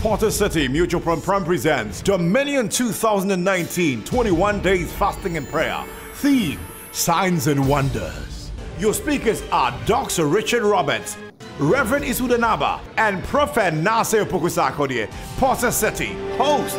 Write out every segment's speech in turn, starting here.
Porter City Mutual Prom presents Dominion 2019 21 Days Fasting and Prayer. Theme, Signs and Wonders. Your speakers are Dr. Richard Roberts, Reverend Isudanaba, and Prophet Nasir Pukusakodie. Porter City, host.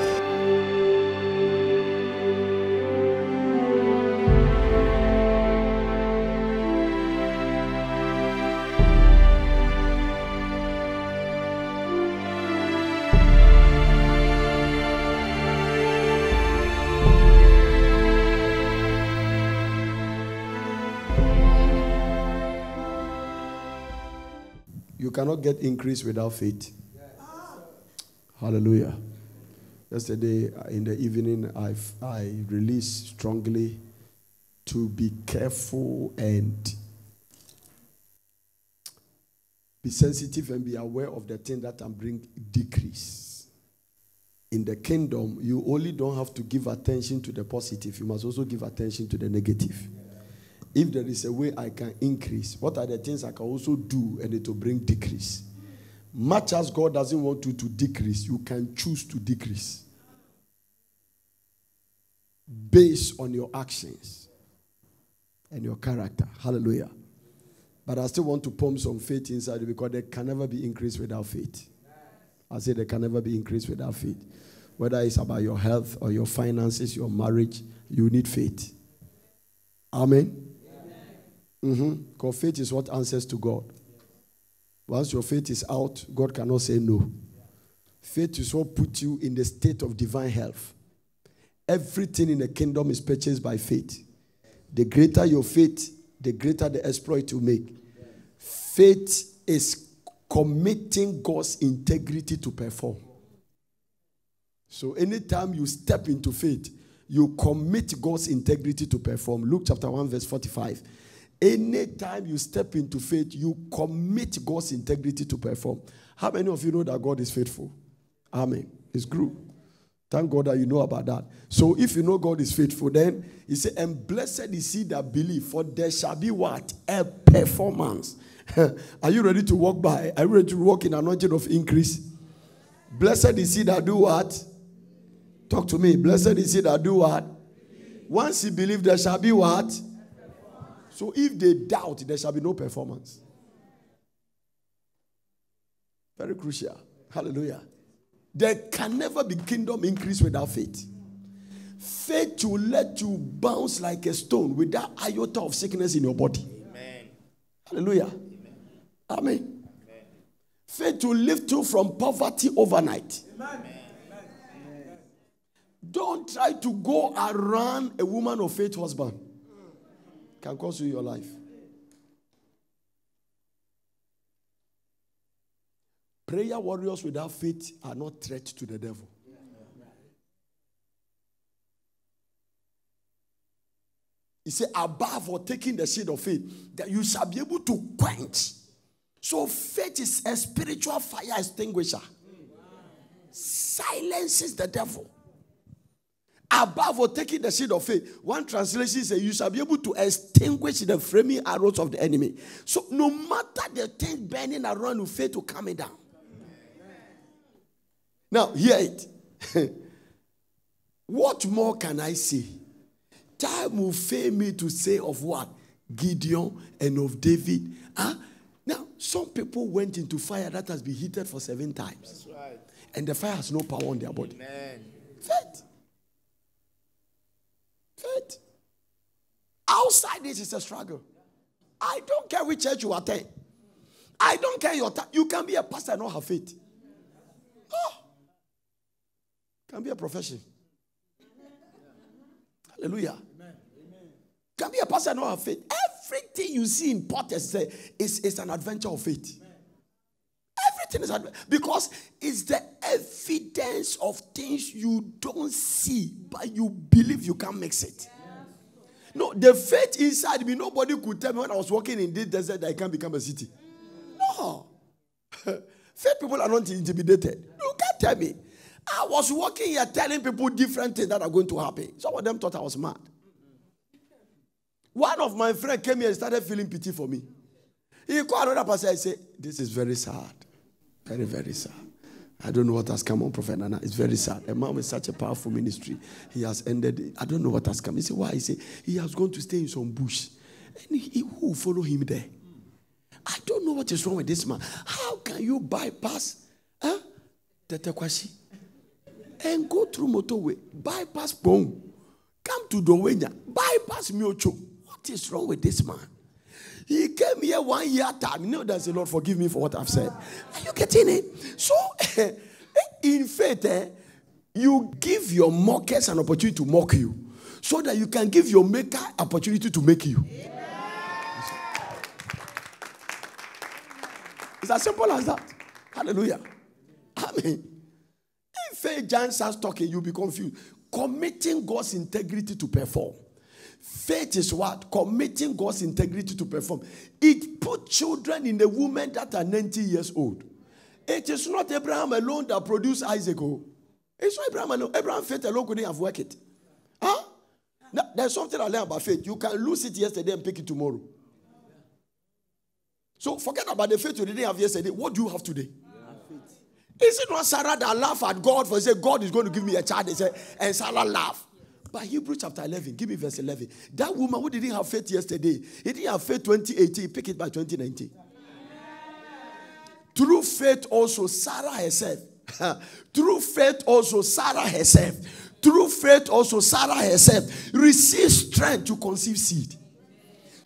You cannot get increase without faith. Hallelujah. Yesterday in the evening, I released strongly to be careful and be sensitive and be aware of the thing that can bring decrease. In the kingdom, you only don't have to give attention to the positive. You must also give attention to the negative. If there is a way I can increase, what are the things I can also do and it will bring decrease? Much as God doesn't want you to decrease, you can choose to decrease based on your actions and your character. Hallelujah. But I still want to pump some faith inside you because there can never be increase without faith. I say there can never be increase without faith. Whether it's about your health or your finances, your marriage, you need faith. Amen. Because faith is what answers to God. Once your faith is out, God cannot say no. Faith is what puts you in the state of divine health. Everything in the kingdom is purchased by faith. The greater your faith, the greater the exploit you make. Faith is committing God's integrity to perform. So anytime you step into faith, you commit God's integrity to perform. Luke chapter 1 verse 45. Anytime you step into faith, you commit God's integrity to perform. How many of you know that God is faithful? Amen. It's good. Thank God that you know about that. So if you know God is faithful, then he said, and blessed is he that believe, for there shall be what? A performance. Are you ready to walk by? Are you ready to walk in anointing of increase? Blessed is he that do what? Talk to me. Blessed is he that do what? Once he believe, there shall be what? So if they doubt, there shall be no performance. Very crucial. Hallelujah. There can never be kingdom increase without faith. Faith will let you bounce like a stone without iota of sickness in your body. Amen. Hallelujah. Amen. Amen. Faith will lift you from poverty overnight. Amen. Don't try to go around a woman of faith husband. Can cost you your life. Prayer warriors without faith are not threat to the devil. He said, above or taking the seed of faith, that you shall be able to quench. So faith is a spiritual fire extinguisher. Silences the devil. Above or taking the seed of faith. One translation says you shall be able to extinguish the flaming arrows of the enemy. So no matter the thing burning around you, faith will come down. Now hear it. What more can I say? Time will fail me to say of what? Gideon and of David. Now some people went into fire that has been heated for 7 times. That's right. And the fire has no power on their body. Amen. Faith. Faith. Outside this is a struggle. I don't care which church you attend. I don't care your time. You can be a pastor and not have faith. Oh. Can be a profession. Hallelujah. Can be a pastor and not have faith. Everything you see in Porters is an adventure of faith. Everything is because it's the evidence of things you don't see, but you believe you can mix it. No, the faith inside me, nobody could tell me when I was walking in this desert that I can become a city. No. Faith people are not intimidated. You can't tell me. I was walking here telling people different things that are going to happen. Some of them thought I was mad. One of my friends came here and started feeling pity for me. He called another person and said, this is very sad. Very, very sad. I don't know what has come on Prophet Nana. It's very sad. A man with such a powerful ministry, he has ended it. I don't know what has come. He said, why? He said, he has gone to stay in some bush. And who will follow him there? I don't know what is wrong with this man. How can you bypass Tetekwashi and go through motorway, bypass Pong, come to Dowenya, bypass Miocho? What is wrong with this man? He came here 1 year time. You know, there's a Lord forgive me for what I've said. Are you getting it? So, in faith, you give your mockers an opportunity to mock you, so that you can give your maker opportunity to make you. It's as simple as that. Hallelujah. Amen. If faith John starts talking, you'll be confused. Committing God's integrity to perform. Faith is what? Committing God's integrity to perform. It put children in the women that are 90 years old. It is not Abraham alone that produced Isaac. It's not Abraham alone. Abraham faith alone couldn't have worked it. Huh? Now, there's something I learned about faith. You can lose it yesterday and pick it tomorrow. So forget about the faith you didn't have yesterday. What do you have today? Is it not Sarah that laughed at God for saying God is going to give me a child? They said, and Sarah laughed. But Hebrews chapter 11, give me verse 11. That woman who didn't have faith yesterday, he didn't have faith 2018, pick it by 2019. Through faith also Sarah herself. Through faith also Sarah herself. Through faith also Sarah herself received strength to conceive seed.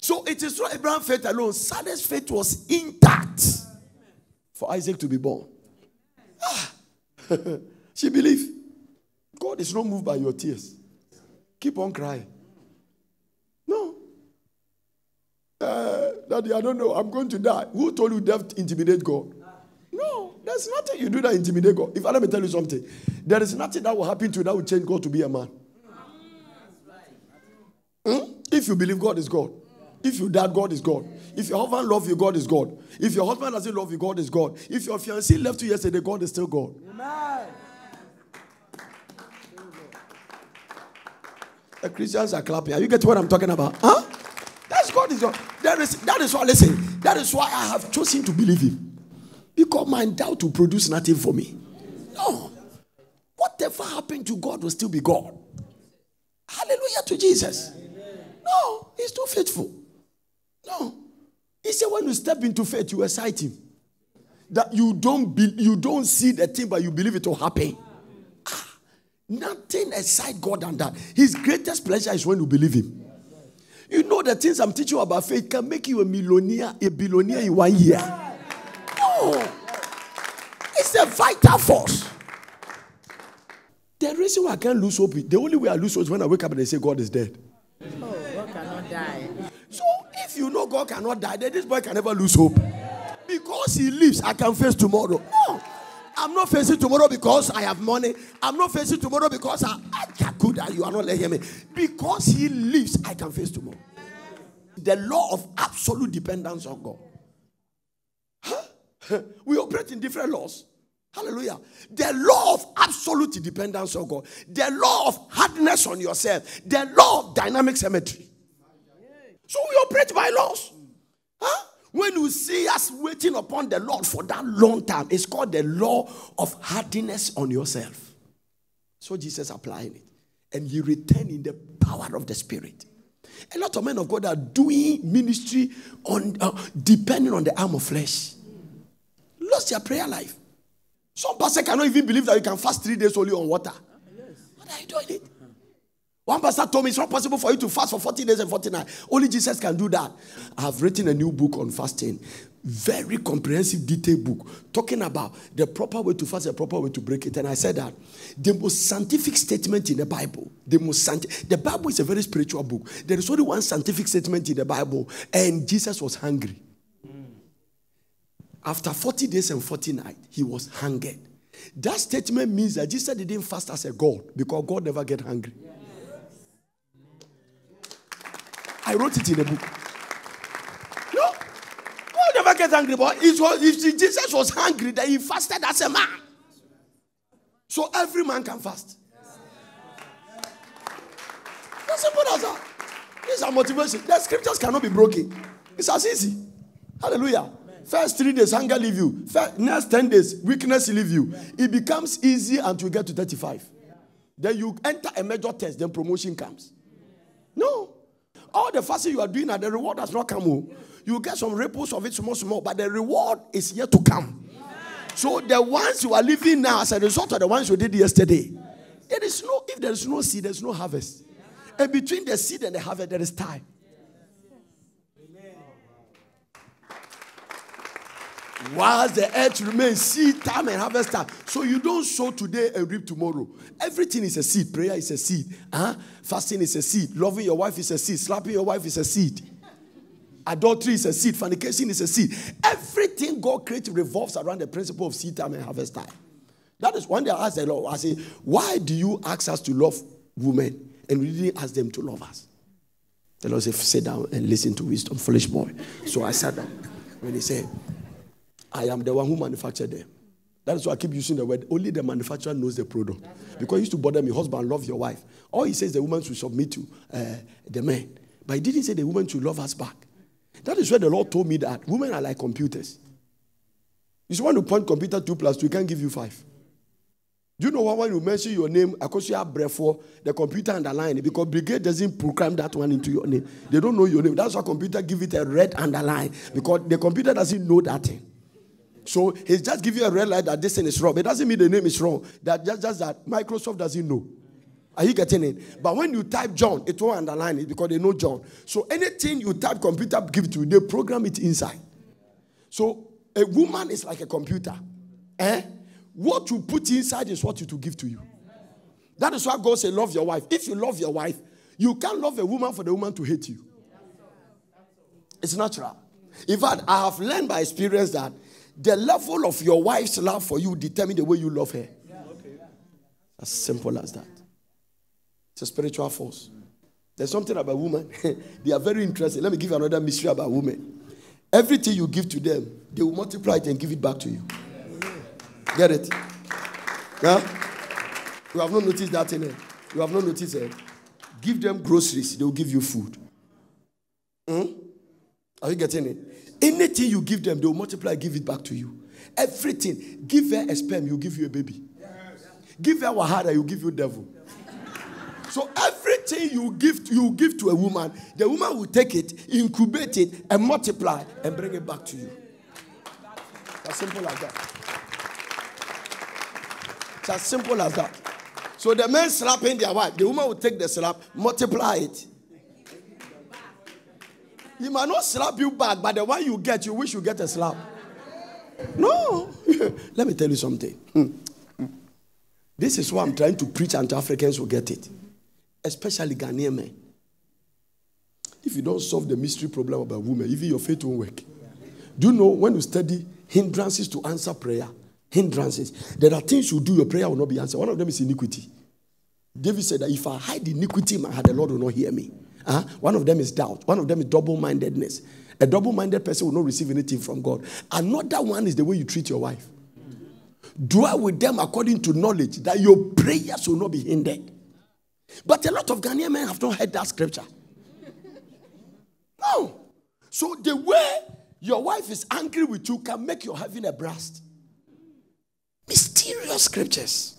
So it is not Abraham's faith alone. Sarah's faith was intact for Isaac to be born. She believed. God is not moved by your tears. Keep on crying. No. Daddy, I don't know. I'm going to die. Who told you death intimidate God? No. There's nothing you do that intimidate God. If I let me tell you something, there is nothing that will happen to you that will change God to be a man. If you believe God is God. If you doubt, God is God. If your husband loves you, God is God. If your husband doesn't love you, God is God. If your fiancé left you yesterday, God is still God. Amen. The Christians are clapping. Are you getting what I'm talking about? Huh? That's God is God. That is why, listen, that is why I have chosen to believe him. Because my doubt will produce nothing for me. No. Whatever happened to God will still be God. Hallelujah to Jesus. No, he's too faithful. No. He said when you step into faith, you excite him. That you don't see the thing, but you believe it will happen. Nothing excites God than that. His greatest pleasure is when you believe him. You know the things I'm teaching you about faith can make you a billionaire in 1 year. No. It's a vital force. The reason why I can't lose hope, the only way I lose hope is when I wake up and they say God is dead. Oh, God cannot die. So if you know God cannot die, then this boy can never lose hope. Because he lives, I can face tomorrow. No. I'm not facing tomorrow because I have money. I'm not facing tomorrow because you are not letting me. Because he lives, I can face tomorrow. The law of absolute dependence on God. Huh? We operate in different laws. Hallelujah. The law of absolute dependence on God. The law of hardness on yourself. The law of dynamic symmetry. So we operate by laws. Huh? When you see us waiting upon the Lord for that long time, it's called the law of hardness on yourself. So Jesus applying it. And you return in the power of the Spirit. A lot of men of God are doing ministry on depending on the arm of flesh. Lost their prayer life. Some pastor cannot even believe that you can fast 3 days only on water. What are you doing it? One pastor told me it's not possible for you to fast for 40 days and 40 nights. Only Jesus can do that. I have written a new book on fasting. Very comprehensive, detailed book. Talking about the proper way to fast, the proper way to break it. And I said that the most scientific statement in the Bible, the Bible is a very spiritual book. There is only one scientific statement in the Bible. And Jesus was hungry. After 40 days and 40 nights, he was hungered. That statement means that Jesus didn't fast as a God because God never get hungry. I wrote it in a book. No, God never get hungry, but if Jesus was hungry, then he fasted as a man. So every man can fast. As simple as that. These are motivation. The scriptures cannot be broken. It's as easy. Hallelujah. First 3 days, hunger leave you. Next 10 days, weakness leave you. It becomes easy until you get to 35. Then you enter a major test, then promotion comes. No. All the fasting you are doing, the reward has not come. You get some ripples of it, small, but the reward is yet to come. So the ones you are living now as a result of the ones you did yesterday, if there is no seed, there is no harvest. And between the seed and the harvest, there is time. Whilst the earth remains, seed time and harvest time. So you don't sow today and reap tomorrow. Everything is a seed. Prayer is a seed. Fasting is a seed. Loving your wife is a seed. Slapping your wife is a seed. Adultery is a seed. Fornication is a seed. Everything God created revolves around the principle of seed time and harvest time. That is one day I asked the Lord, I say, why do you ask us to love women and we didn't ask them to love us? The Lord said, sit down and listen to wisdom, foolish boy. So I sat down. When he said, I am the one who manufactured them. That is why I keep using the word, only the manufacturer knows the product. Because it used to bother me, husband, love your wife. All he says the woman should submit to the man. But he didn't say the woman should love us back. That is where the Lord told me that women are like computers. You just want to point computer 2 + 2, he can't give you 5. Do you know why when you mention your name, because you have breath for the computer underline it? Because Brigade doesn't program that one into your name. They don't know your name. That's why computer give it a red underline. Because the computer doesn't know that thing. So he's just giving you a red light that this thing is wrong. It doesn't mean the name is wrong. That just that Microsoft doesn't know. Are you getting it? But when you type John, it won't underline it because they know John. So anything you type, computer give it to you. They program it inside. So a woman is like a computer. What you put inside is what you to give to you. That is why God says, love your wife. If you love your wife, you can't love a woman for the woman to hate you. It's natural. In fact, I have learned by experience that the level of your wife's love for you determines the way you love her. As simple as that. It's a spiritual force. There's something about women. They are very interesting. Let me give you another mystery about women. Everything you give to them, they will multiply it and give it back to you. Get it? Yeah? You have not noticed that in it. You have not noticed it. Give them groceries, they will give you food. Are you getting it? Anything you give them, they will multiply, give it back to you. Everything. Give her a sperm, he'll give you a baby. Give her wahara, he'll give you devil. So everything you give to a woman, the woman will take it, incubate it, and multiply, and bring it back to you. As simple as that. It's as simple as that. So the man slapping their wife, the woman will take the slap, multiply it. He might not slap you back, but the one you get, you wish you get a slap. No. Let me tell you something. This is why I'm trying to preach, and Africans will get it. Especially Ghanaian men. If you don't solve the mystery problem about women, even your faith won't work. Do you know when you study hindrances to answer prayer? Hindrances. There are things you do, your prayer will not be answered. One of them is iniquity. David said that if I hide iniquity in my heart, the Lord will not hear me. One of them is doubt. One of them is double-mindedness. A double-minded person will not receive anything from God. Another one is the way you treat your wife. Dwell with them according to knowledge that your prayers will not be hindered. But a lot of Ghanaian men have not heard that scripture. No. So the way your wife is angry with you can make your heaven a blast. Mysterious scriptures.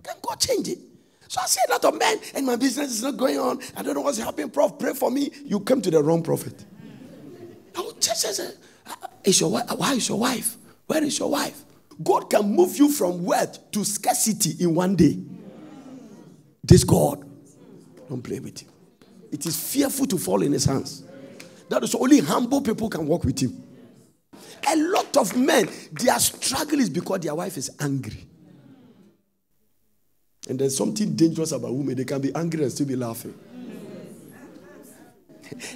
Can God change it? So I say a lot of men, and my business is not going on. I don't know what's happening. Prof, pray for me. You came to the wrong prophet. I would just say, is your wife? Why is your wife? Where is your wife? God can move you from wealth to scarcity in one day. This God, don't play with him. It is fearful to fall in his hands. That is only humble people can walk with him. A lot of men, their struggle is because their wife is angry. And there's something dangerous about women. They can be angry and still be laughing.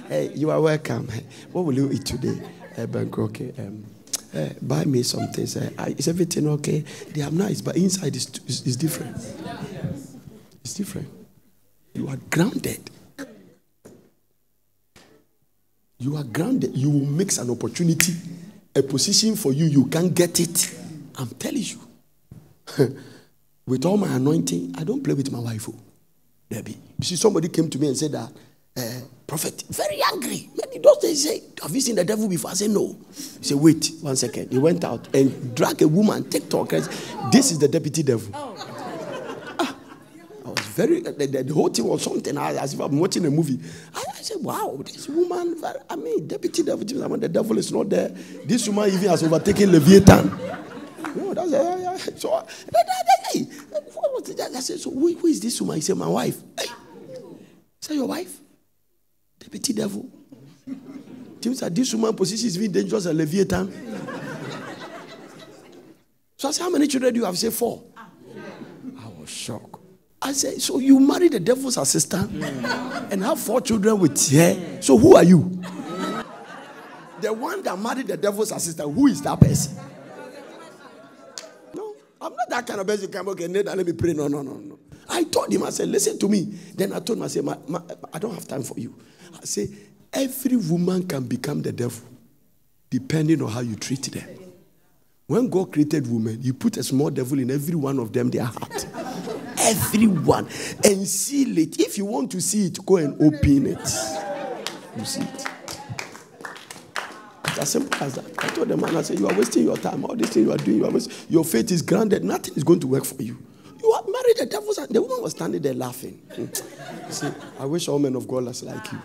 Hey, you are welcome. What will you eat today? Okay. Buy me some things. Is everything okay? They are nice, but inside is different. It's different. You are grounded. You are grounded. You will mix an opportunity, a position for you. You can't get it. I'm telling you. With all my anointing, I don't play with my wife. Debbie. You see, somebody came to me and said that prophet, very angry. Many doctors say, have you seen the devil before? I say, no. He said, wait 1 second. He went out and dragged a woman, TikTok. This is the deputy devil. I was very, the whole thing was something as if I'm watching a movie. I said, wow, this woman, deputy devil, the devil is not there. This woman even has overtaken Leviathan. No, that's so. I said, so who is this woman? He said, my wife. Hey. Is that your wife? Deputy devil. Things that this woman position is very dangerous as Leviathan. So I said, how many children do you have? He said, 4. I was shocked. I said, so you married the devil's assistant and have 4 children with her. So who are you? The one that married the devil's assistant, who is that person? No, I'm not that kind of person. Come, okay, let me pray. No. I told him, I said, listen to me. Then I told him, I said, I don't have time for you. I said, every woman can become the devil depending on how you treat them. When God created women, He put a small devil in every one of them, their heart. Everyone. And seal it. If you want to see it, go and open it. You see it. It's as simple as that. I told the man, I said, you are wasting your time. All this thing you are doing, your faith is grounded. Nothing is going to work for you. You are married the devil. The woman was standing there laughing. You see, I wish all men of God was like you.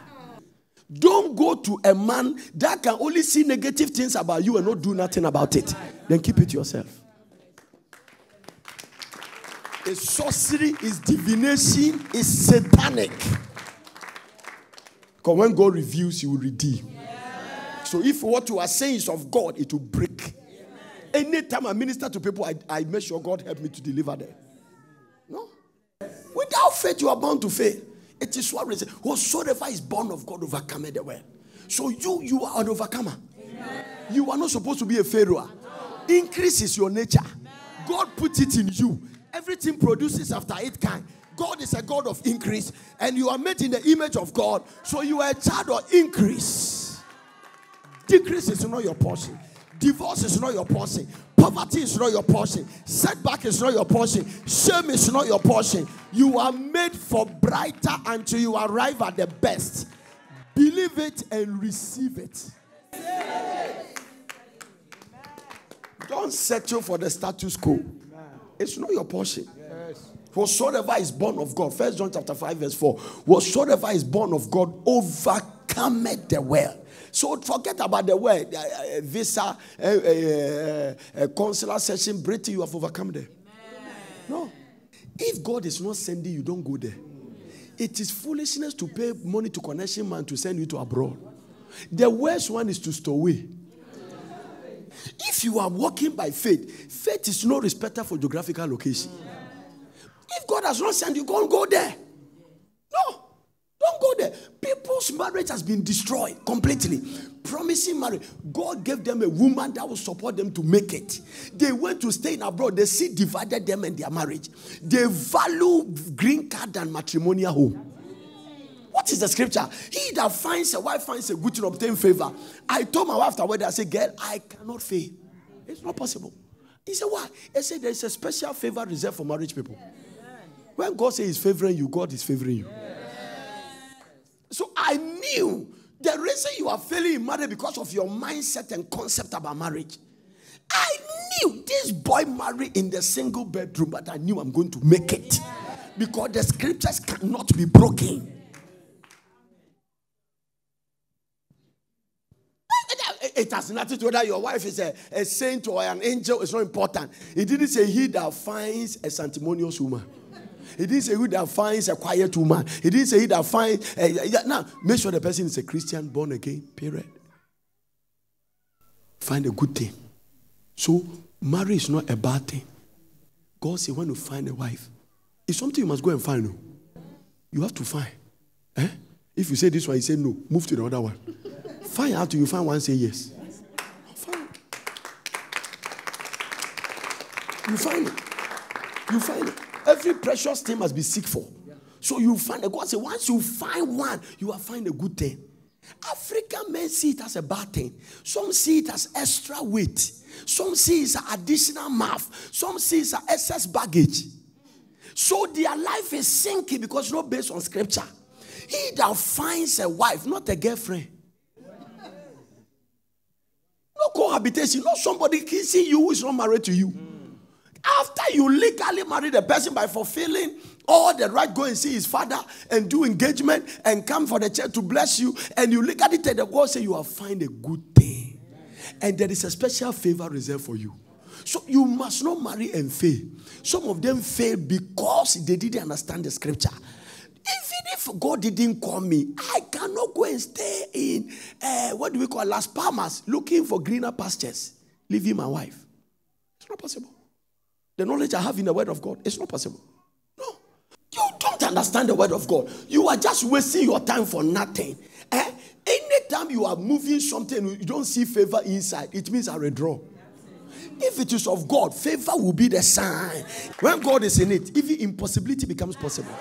Don't go to a man that can only see negative things about you and not do nothing about it. Then keep it yourself. It's sorcery, it's divination, it's satanic. Because when God reveals, He will redeem. So if what you are saying is of God, it will break. Anytime I minister to people, I make sure God help me to deliver them. No. Without faith, you are bound to fail. It is what we say. Whosoever is born of God overcometh the world. So you are an overcomer. Amen. You are not supposed to be a Pharaoh. No. Increase is your nature. God put it in you. Everything produces after its kind. God is a God of increase. And you are made in the image of God. So you are a child of increase. Decrease is not your portion. Divorce is not your portion. Poverty is not your portion. Setback is not your portion. Shame is not your portion. You are made for brighter until you arrive at the best. Believe it and receive it. Don't settle for the status quo. It's not your portion. Whatsoever is born of God, 1 John chapter 5 verse 4. Whatsoever is born of God overcometh the world. So forget about the word, visa, consular session, Britain, you have overcome there. No. If God is not sending you, don't go there. It is foolishness to pay money to connection man to send you to abroad. The worst one is to stow away. If you are walking by faith, faith is no respecter for geographical location. If God has not sent you, don't go there. No. Don't go there. People's marriage has been destroyed completely. Promising marriage. God gave them a woman that will support them to make it. They went to stay in abroad. The sea divided them and their marriage. They value green card than matrimonial home. What is the scripture? He that finds a wife finds a good to obtain favor. I told my wife afterward, I said, girl, I cannot fail. It's not possible. He said, why? I said, there's a special favor reserved for marriage people. When God says He's favoring you, God is favoring you. So I knew the reason you are failing in marriage because of your mindset and concept about marriage. I knew this boy married in the single bedroom, but I knew I'm going to make it. Because the scriptures cannot be broken. It has nothing to do whether your wife is a saint or an angel. It's not important. It didn't say he that finds a sanctimonious woman. He didn't say he that finds a quiet woman. He didn't say he that finds... now, make sure the person is a Christian, born again, period. Find a good thing. So, marriage is not a bad thing. God said when you find a wife, it's something you must go and find. No? You have to find. If you say this one, you say no, move to the other one. Find out till you find one, say yes. Find it. You find it. You find it. Every precious thing must be seek for. So you find it. God said, once you find one, you will find a good thing. African men see it as a bad thing. Some see it as extra weight. Some see it as additional mouth. Some see it as excess baggage. So their life is sinking because it's not based on scripture. He that finds a wife, not a girlfriend. No cohabitation, not somebody kissing you who is not married to you. After you legally marry the person by fulfilling all the right, go and see his father and do engagement and come for the church to bless you, and you legally tell the world, say you have found a good thing. And there is a special favor reserved for you. So you must not marry and fail. Some of them fail because they didn't understand the scripture. Even if God didn't call me, I cannot go and stay in, Las Palmas, looking for greener pastures, leaving my wife. It's not possible. The knowledge I have in the word of God, it's not possible. No. You don't understand the word of God. You are just wasting your time for nothing. Anytime you are moving something, you don't see favor inside, it means I withdraw. If it is of God, favor will be the sign. When God is in it, even impossibility becomes possible.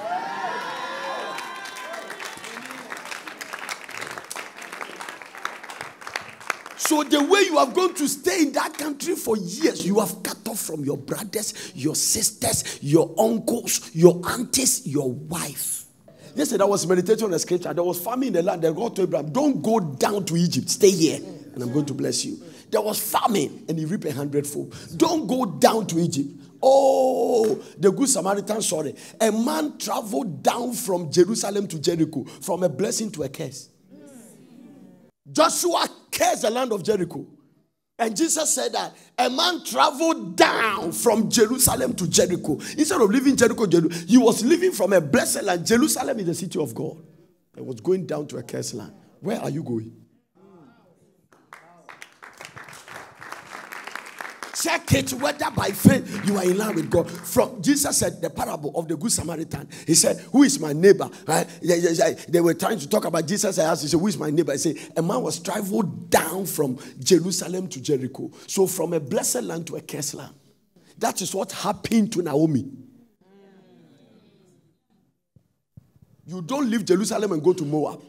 So the way you are going to stay in that country for years, you have cut off from your brothers, your sisters, your uncles, your aunties, your wife. Yesterday I was meditating on the scripture. There was famine in the land. They God told Abraham, don't go down to Egypt. Stay here and I'm going to bless you. There was famine and he reaped 100-fold. Don't go down to Egypt. Oh, the good Samaritan saw it. A man traveled down from Jerusalem to Jericho, from a blessing to a curse. Joshua cursed the land of Jericho. And Jesus said that a man traveled down from Jerusalem to Jericho. Instead of living Jericho, he was living from a blessed land. Jerusalem is the city of God. He was going down to a cursed land. Where are you going? Check it whether by faith you are in line with God. From Jesus said the parable of the good Samaritan. He said, who is my neighbor? They were trying to talk about Jesus. I asked, he said, who is my neighbor? He said, a man was traveled down from Jerusalem to Jericho. So from a blessed land to a cursed land. That is what happened to Naomi. You don't leave Jerusalem and go to Moab.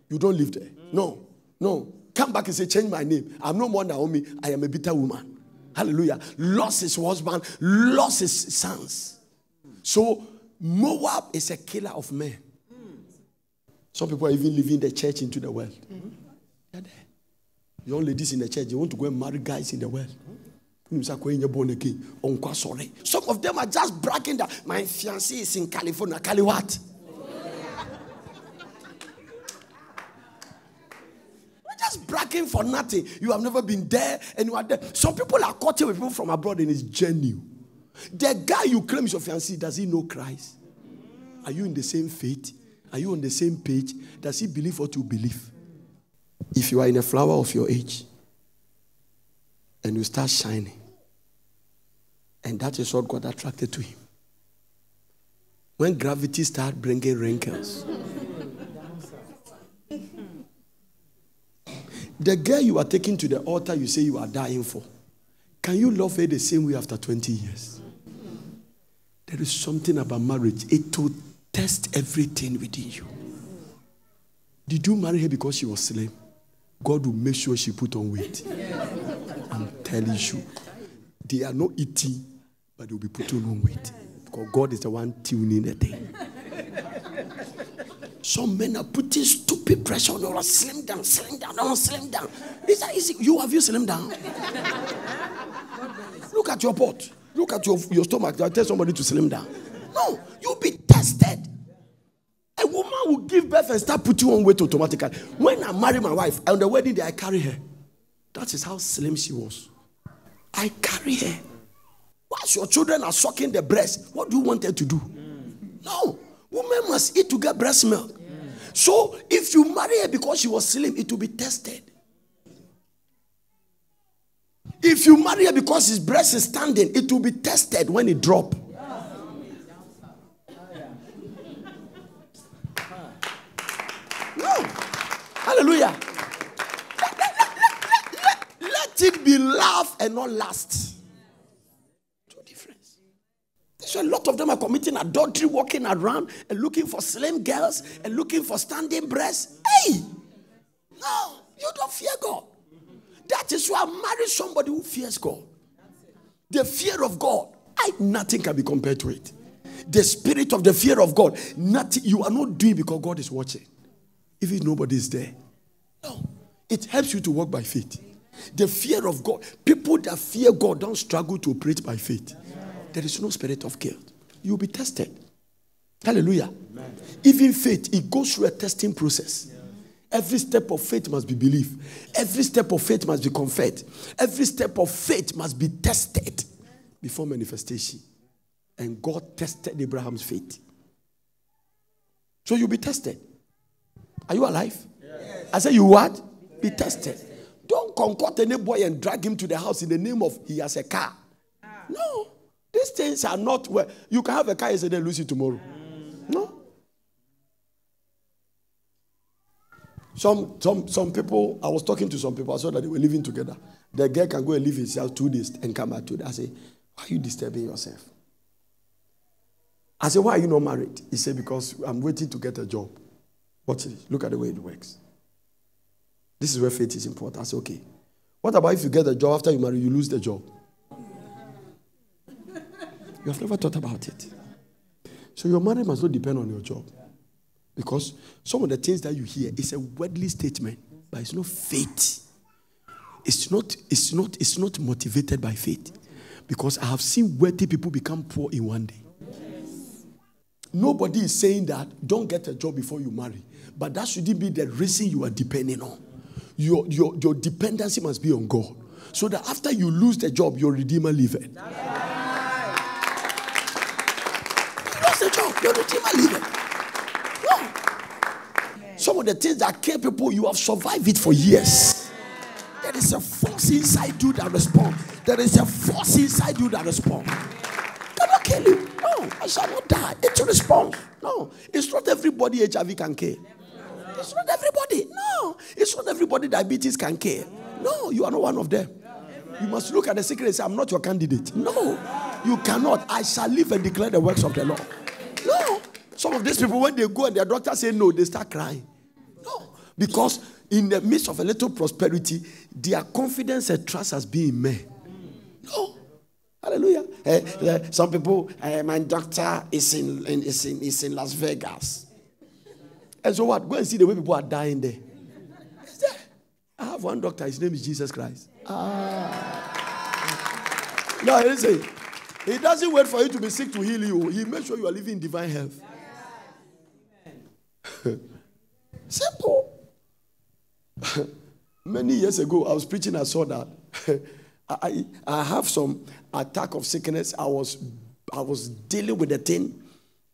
You don't live there. No. Come back and say, change my name. I'm no more Naomi. I am a bitter woman. Hallelujah. Lost his husband, lost his sons. So Moab is a killer of men. Some people are even leaving the church into the world. Young ladies in the church, they want to go and marry guys in the world. Some of them are just bragging that my fiancé is in California. Cali what? Just bragging for nothing. You have never been there and you are there. Some people are caught with people from abroad and it's genuine. The guy you claim is your fiancé, does he know Christ? Are you in the same faith? Are you on the same page? Does he believe what you believe? If you are in a flower of your age and you start shining, and that is what got attracted to him. When gravity starts bringing wrinkles, the girl you are taking to the altar, you say you are dying for. Can you love her the same way after 20 years? There is something about marriage. It will test everything within you. Did you marry her because she was slim? God will make sure she put on weight. I'm telling you. They are not eating, but they will be putting on weight. Because God is the one tuning the thing. Some men are putting stupid pressure on you. Slim down, don't slim down. Is that easy? Have you slimmed down? Look at your pot. Look at your stomach. I tell somebody to slim down. No, you'll be tested. A woman will give birth and start putting on weight automatically. When I marry my wife, on the wedding day, I carry her. That is how slim she was. I carry her. Whilst your children are sucking the breast, what do you want her to do? No. Women must eat to get breast milk. So if you marry her because she was slim, it will be tested. If you marry her because his breast is standing, it will be tested when it drops. No. Hallelujah. Let it be love and not lust. So a lot of them are committing adultery, walking around and looking for slim girls and looking for standing breasts. Hey! No, you don't fear God. That is why marry somebody who fears God. The fear of God, nothing can be compared to it. the spirit of the fear of God. Nothing you are not doing because God is watching. Even nobody is there. No. It helps you to walk by faith. The fear of God. People that fear God don't struggle to operate by faith. There is no spirit of guilt. You will be tested. Hallelujah. Amen. Even faith, it goes through a testing process. Every step of faith must be believed. Every step of faith must be confessed. Every step of faith must be tested before manifestation. And God tested Abraham's faith. So you'll be tested. Are you alive? Yes. I say you what? Be tested. Don't concoct any boy and drag him to the house in the name of he has a car. No. These things are not where you can have a car yesterday and lose it tomorrow. No. Some people, I was talking to some people, I saw that they were living together. The girl can go and leave his house 2 days and come back 2 days. I say, why are you disturbing yourself? I said, why are you not married? He said, because I'm waiting to get a job. Watch it. Look at the way it works. This is where faith is important. I said, okay. What about if you get a job after you marry, you lose the job? You have never thought about it. So your marriage must not depend on your job. Because some of the things that you hear is a worldly statement, but it's not faith. It's not motivated by faith. Because I have seen wealthy people become poor in one day. Nobody is saying that don't get a job before you marry. But that shouldn't be the reason you are depending on. Your dependency must be on God. So that after you lose the job, your Redeemer liveth. You lost the job, your Redeemer liveth. No. Some of the things that kill people, you have survived it for years. There is a force inside you that responds. There is a force inside you that responds. Cannot kill you. No, I shall not die. It responds. No, it's not everybody HIV can kill. It's not everybody. No, it's not everybody diabetes can kill. No, you are not one of them. You must look at the secret and say, I'm not your candidate. No, you cannot. I shall live and declare the works of the Lord. No. Some of these people, when they go and their doctor say no, they start crying. No. Because in the midst of a little prosperity, their confidence and trust has been in men. No. Hallelujah. Some people, my doctor is in Las Vegas. And so what? Go and see the way people are dying there. I have one doctor, his name is Jesus Christ. No, listen. He doesn't wait for you to be sick to heal you. He makes sure you are living in divine health. Simple. Many years ago, I was preaching, I saw that. I have some attack of sickness. I was dealing with the thing.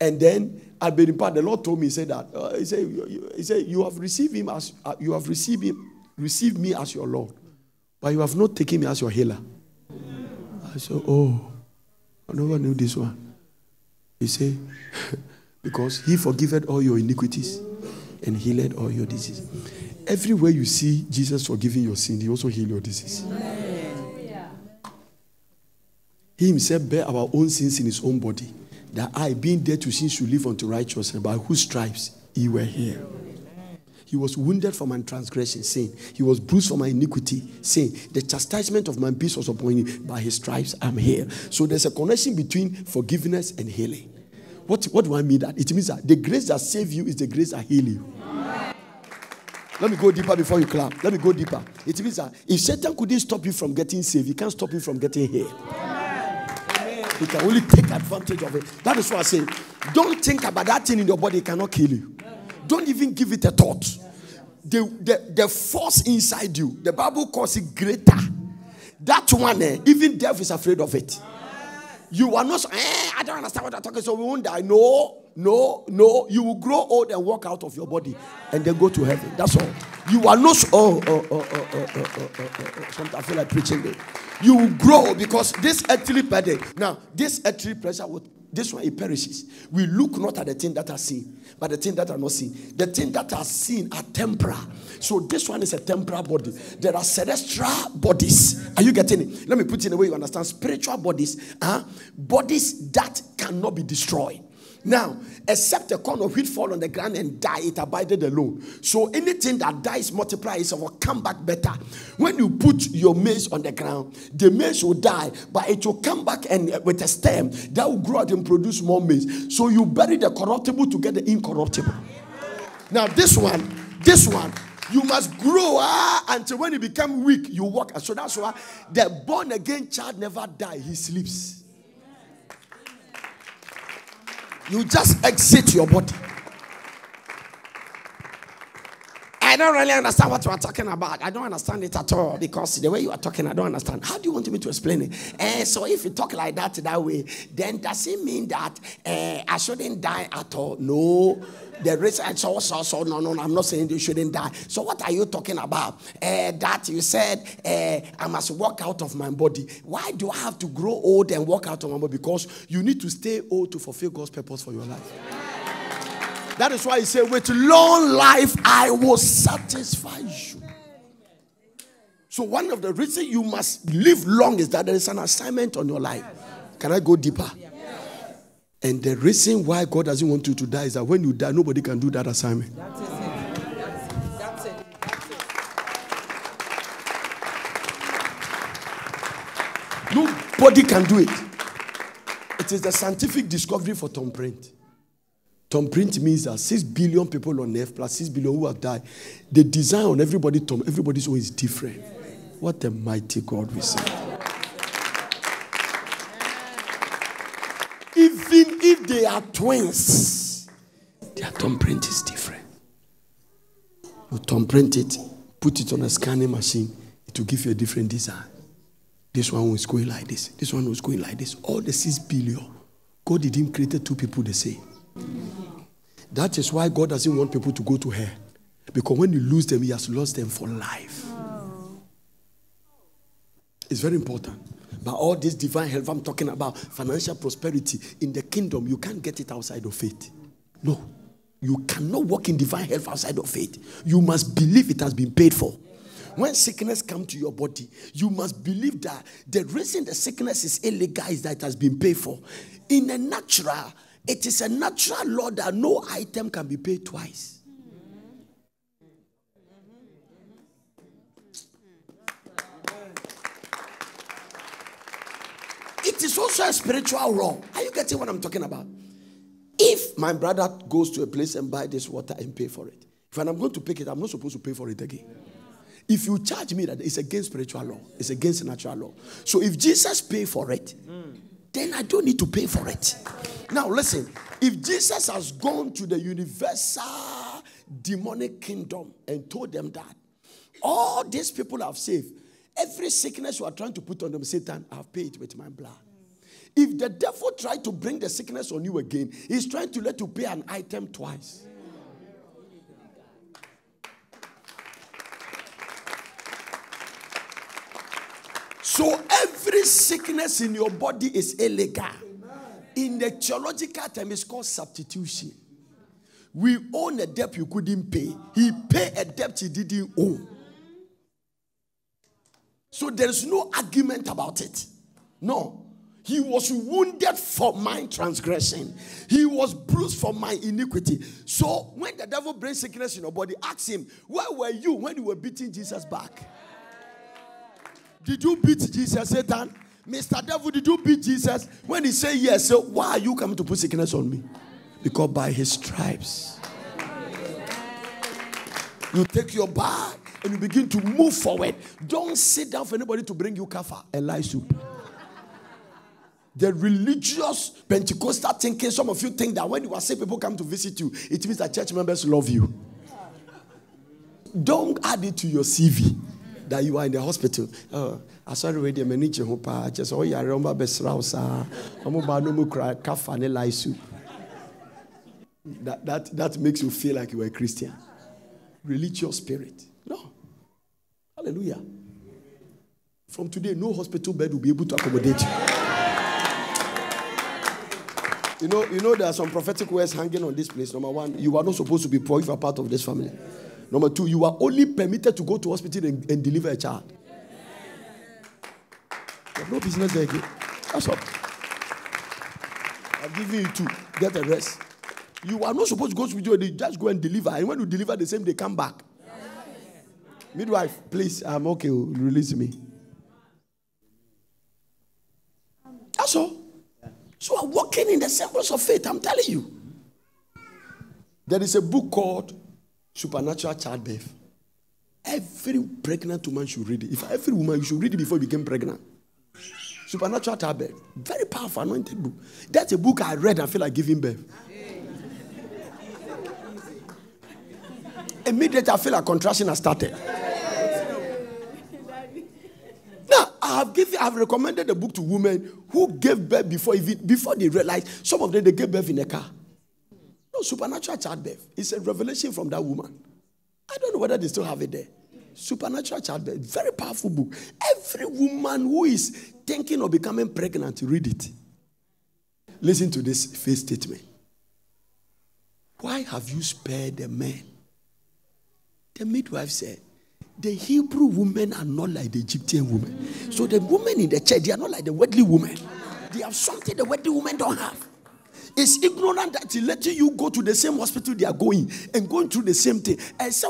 And then I've been in part. The Lord told me, he said that. He said, you have received him as you have received me as your Lord, but you have not taken me as your healer. I said, oh, I never knew this one. He said, because he forgiveth all your iniquities and healed all your diseases. Everywhere you see Jesus forgiving your sin, he also healed your disease. He himself bare our own sins in his own body, that I, being dead to sin, should live unto righteousness, by whose stripes ye were healed. He was wounded for my transgression, saying, he was bruised for my iniquity, saying, the chastisement of my peace was upon you, by his stripes I'm healed. So there's a connection between forgiveness and healing. What do I mean that? It means that the grace that saves you is the grace that heals you. Let me go deeper before you clap. Let me go deeper. It means that if Satan couldn't stop you from getting saved, he can't stop you from getting healed. He can only take advantage of it. That is why I say, don't think about that thing in your body, it cannot kill you. Don't even give it a thought. The force inside you, the Bible calls it greater. That one, even death is afraid of it. You are not, I don't understand what you're talking, so we won't die. No. You will grow old and walk out of your body and then go to heaven. That's all. You are not, sometimes I feel like preaching it. You will grow because this earthly burden, now, this earthly pressure, this one, it perishes. We look not at the things that are seen, but the things that are not seen. The things that are seen are temporal. So this one is a temporal body. There are celestial bodies. Are you getting it? Let me put it in a way you understand. Spiritual bodies, bodies that cannot be destroyed. Now, except a corn of wheat fall on the ground and die, it abided alone. So anything that dies multiplies or will come back better. When you put your maize on the ground, the maize will die, but it will come back and with a stem that will grow out and produce more maize. So you bury the corruptible to get the incorruptible. Now this one, you must grow until when you become weak, you walk. So that's why the born again child never dies, he sleeps. You just exit your body. I don't really understand what you are talking about. I don't understand it at all because the way you are talking, I don't understand. How do you want me to explain it? So if you talk like that way, then does it mean that I shouldn't die at all? No. The reason no, I'm not saying you shouldn't die. So what are you talking about? That you said I must walk out of my body. Why do I have to grow old and walk out of my body? Because you need to stay old to fulfill God's purpose for your life. That is why he said, with long life I will satisfy you. So one of the reasons you must live long is that there is an assignment on your life. Can I go deeper? And the reason why God doesn't want you to die is that when you die, nobody can do that assignment. That's it. Nobody can do it. It is the scientific discovery for Tom Print. Tom Print means that 6 billion people on earth plus 6 billion who have died. The design on everybody's own is different. What a mighty God we serve. Even if they are twins, their thumb print is different. You thumb print it, put it on a scanning machine, it will give you a different design. This one was going like this. This one was going like this. All the 6 billion. God didn't create two people the same. That is why God doesn't want people to go to hell. Because when you lose them, he has lost them for life. It's very important. But all this divine health, I'm talking about financial prosperity in the kingdom, you can't get it outside of faith. No. You cannot walk in divine health outside of faith. You must believe it has been paid for. When sickness comes to your body, you must believe that the reason the sickness is illegal is that it has been paid for. In a natural, it is a natural law that no item can be paid twice. It is also a spiritual law. Are you getting what I'm talking about? If my brother goes to a place and buy this water and pay for it, when I'm going to pick it, I'm not supposed to pay for it again. If you charge me that, it's against spiritual law. It's against natural law. So if Jesus paid for it, then I don't need to pay for it. Now listen, if Jesus has gone to the universal demonic kingdom and told them that all these people have saved, every sickness you are trying to put on them, Satan, I've paid with my blood. If the devil tried to bring the sickness on you again, he's trying to let you pay an item twice. So every sickness in your body is illegal. In the theological term, it's called substitution. We own a debt you couldn't pay. He paid a debt he didn't owe. So there is no argument about it. No. He was wounded for my transgression. He was bruised for my iniquity. So when the devil brings sickness in your body, ask him, where were you when you were beating Jesus back? Did you beat Jesus, Satan? Mr. Devil, did you beat Jesus? When he said yes, so why are you coming to put sickness on me? Because by his stripes. You take your bag and you begin to move forward. Don't sit down for anybody to bring you kaffa and light soup. The religious Pentecostal thinking, some of you think that when you are saying people come to visit you, it means that church members love you. Don't add it to your CV that you are in the hospital. I saw already a manager who just oh yeah, remember besrausa. That makes you feel like you are a Christian. Religious spirit. No. Hallelujah. From today, no hospital bed will be able to accommodate you. You know, there are some prophetic words hanging on this place. Number one, you are not supposed to be poor if you are part of this family. Number two, you are only permitted to go to hospital and deliver a child. You have no business there again. That's all. I've given you 2. Get a rest. You are not supposed to go to video. They just go and deliver. And when you deliver the same, they come back. Yes. Midwife, please, I'm okay. Release me. That's all. So I'm walking in the symbols of faith. I'm telling you. There is a book called Supernatural Childbirth. Every pregnant woman should read it. If every woman, you should read it before you became pregnant. Supernatural Childbirth. Very powerful, anointed book. That's a book I read and feel like giving birth. Immediately, I feel like contraction has started. Now, I've recommended the book to women who gave birth before they realized. Some of them, they gave birth in a car. No, Supernatural Childbirth. It's a revelation from that woman. I don't know whether they still have it there. Supernatural Childbirth. Very powerful book. Every woman who is thinking of becoming pregnant, read it. Listen to this faith statement. Why have you spared the men? The midwife said, the Hebrew women are not like the Egyptian women. So the women in the church, they are not like the worldly women. They have something the worldly women don't have. It's ignorant that he letting you go to the same hospital they are going and going through the same thing. And say,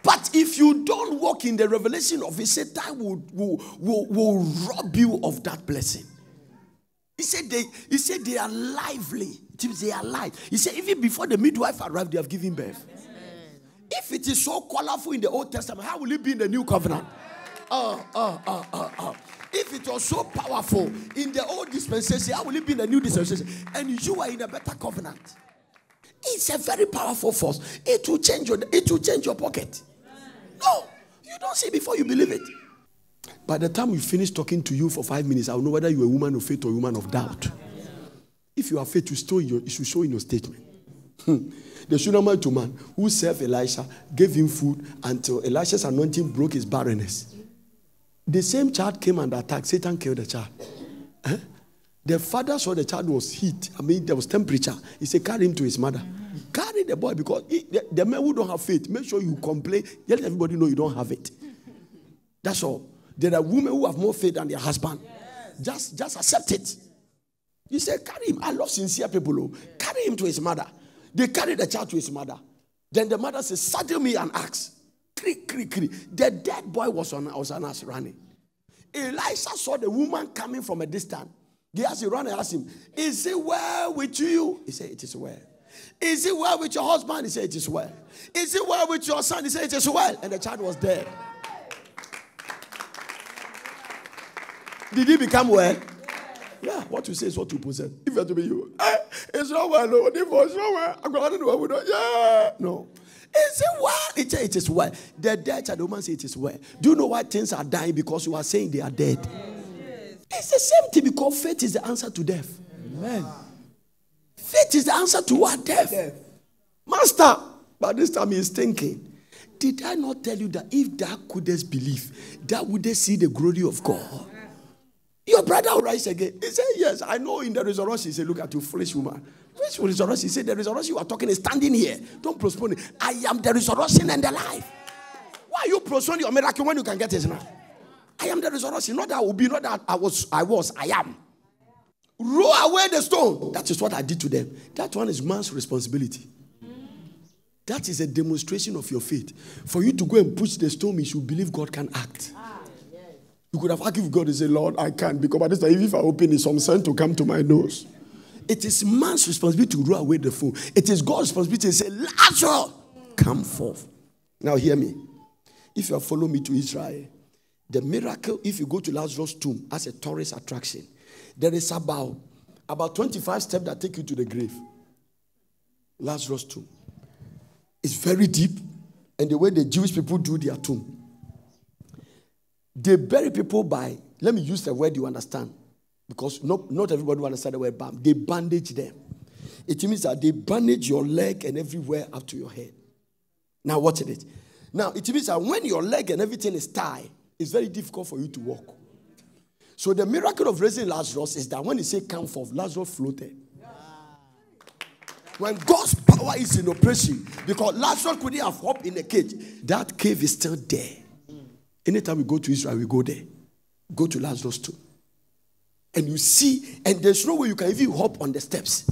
but if you don't walk in the revelation of it, Satan will rob you of that blessing. He said they are lively. They are alive. He said even before the midwife arrived, they have given birth. If it is so colorful in the Old Testament, how will it be in the New Covenant? If it was so powerful in the old dispensation, how will it be in the new dispensation? And you are in a better covenant. It's a very powerful force. It will change your pocket. No, you don't see before you believe it. By the time we finish talking to you for 5 minutes, I'll know whether you're a woman of faith or a woman of doubt. If you are faith, it should show in your statement. The Shunammite man who served Elisha gave him food until Elisha's anointing broke his barrenness. The same child came under attack. Satan killed the child. The father saw the child was heat. There was temperature. He said, carry him to his mother. Carry the boy because the men who don't have faith, make sure you complain. Let everybody know you don't have it. That's all. There are women who have more faith than their husband. Just accept it. You say, carry him. I love sincere people. Carry him to his mother. They carry the child to his mother. Then the mother says, saddle me an axe. Creak, creak, creak. The dead boy was on us running. Elisha saw the woman coming from a distance. He asked him, asked him, is it well with you? He said, it is well. Is it well with your husband? He said, it is well. Is it well with your son? He said, it is well. And the child was dead. Did he become well? Yeah, what you say is what you possess. If you have to be you, it's not well, no. If it's not well, I'm going to do it. Yeah, no. Is it well? It is well. The dead child, the woman says it is well. Do you know why things are dying? Because you are saying they are dead. Yes. It's the same thing because faith is the answer to death. Amen. Faith is the answer to what? Death. Master, by this time he is thinking, did I not tell you that if thou couldst believe, that would they see the glory of God? Your brother will rise again. He said, yes, I know in the resurrection. He said, look at you, foolish woman. Which resurrection? He said, the resurrection you are talking is standing here. Don't postpone it. I am the resurrection and the life. Why are you postponing your miracle when you can get it now? I am the resurrection. Not that I will be, not that I am. Roll away the stone. That is what I did to them. That one is man's responsibility. That is a demonstration of your faith. For you to go and push the stone, you should believe God can act. You could have argued with God and say, Lord, I can't. Because by this time, if I open it, some sun to come to my nose. It is man's responsibility to roll away the fool. It is God's responsibility to say, Lazarus, come forth. Now hear me. If you follow me to Israel, the miracle, if you go to Lazarus' tomb as a tourist attraction, there is about 25 steps that take you to the grave. Lazarus' tomb. It's very deep. And the way the Jewish people do their tomb. They bury people by, let me use the word you understand. Because not everybody will understand the word bam. They bandage them. It means that they bandage your leg and everywhere up to your head. Now watch it. Now it means that when your leg and everything is tied, it's very difficult for you to walk. So the miracle of raising Lazarus is that when he said come forth, Lazarus floated. When God's power is in operation, because Lazarus couldn't have hopped in a cage, that cave is still there. Anytime we go to Israel, we go there. Go to Lazarus tomb. And you see, and there's no way you can even hop on the steps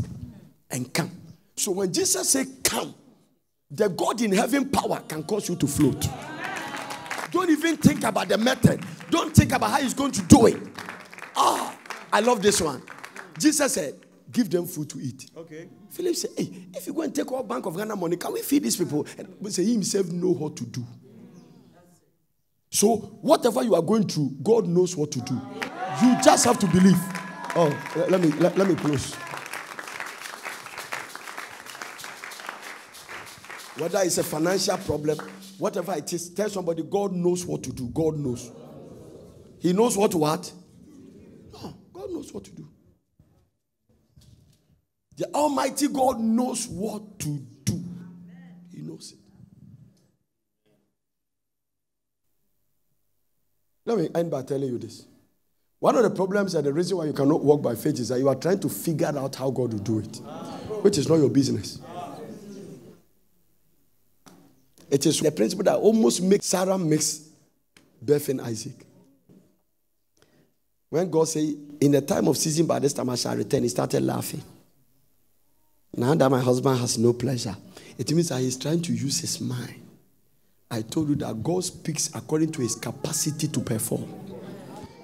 and come. So when Jesus said come, the God in heaven power can cause you to float. Don't even think about the method. Don't think about how he's going to do it. I love this one. Jesus said, give them food to eat. Okay. Philip said, hey, if you go and take all Bank of Ghana money, can we feed these people? And we say he himself knows what to do. So whatever you are going through, God knows what to do. You just have to believe. Oh, let me close. Whether it's a financial problem, whatever it is, tell somebody God knows what to do. God knows. He knows what? No, God knows what to do. The Almighty God knows what to do. He knows it. Let me end by telling you this. One of the problems and the reason why you cannot walk by faith is that you are trying to figure out how God will do it, which is not your business. It is the principle that almost makes Sarah makes birthing Isaac. When God said, in the time of season by this time I shall return, he started laughing. Now that my husband has no pleasure, it means that he's trying to use his mind. I told you that God speaks according to his capacity to perform.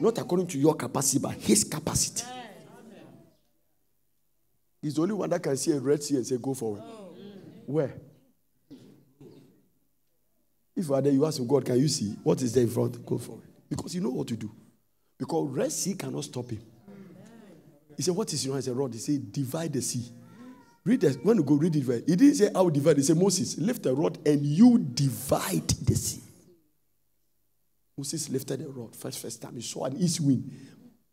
Not according to your capacity, but his capacity. He's the only one that can see a Red Sea and say, go forward. Where? If you are there, you ask him, God, can you see? What is there in front? Go forward. Because you know what to do. Because Red Sea cannot stop him. He said, what is your hand? He said, rod. He said, divide the sea. Read it. When you go read it, he didn't say, I will divide. He said, Moses, lift the rod and you divide the sea. Moses lifted the rod. First time he saw an east wind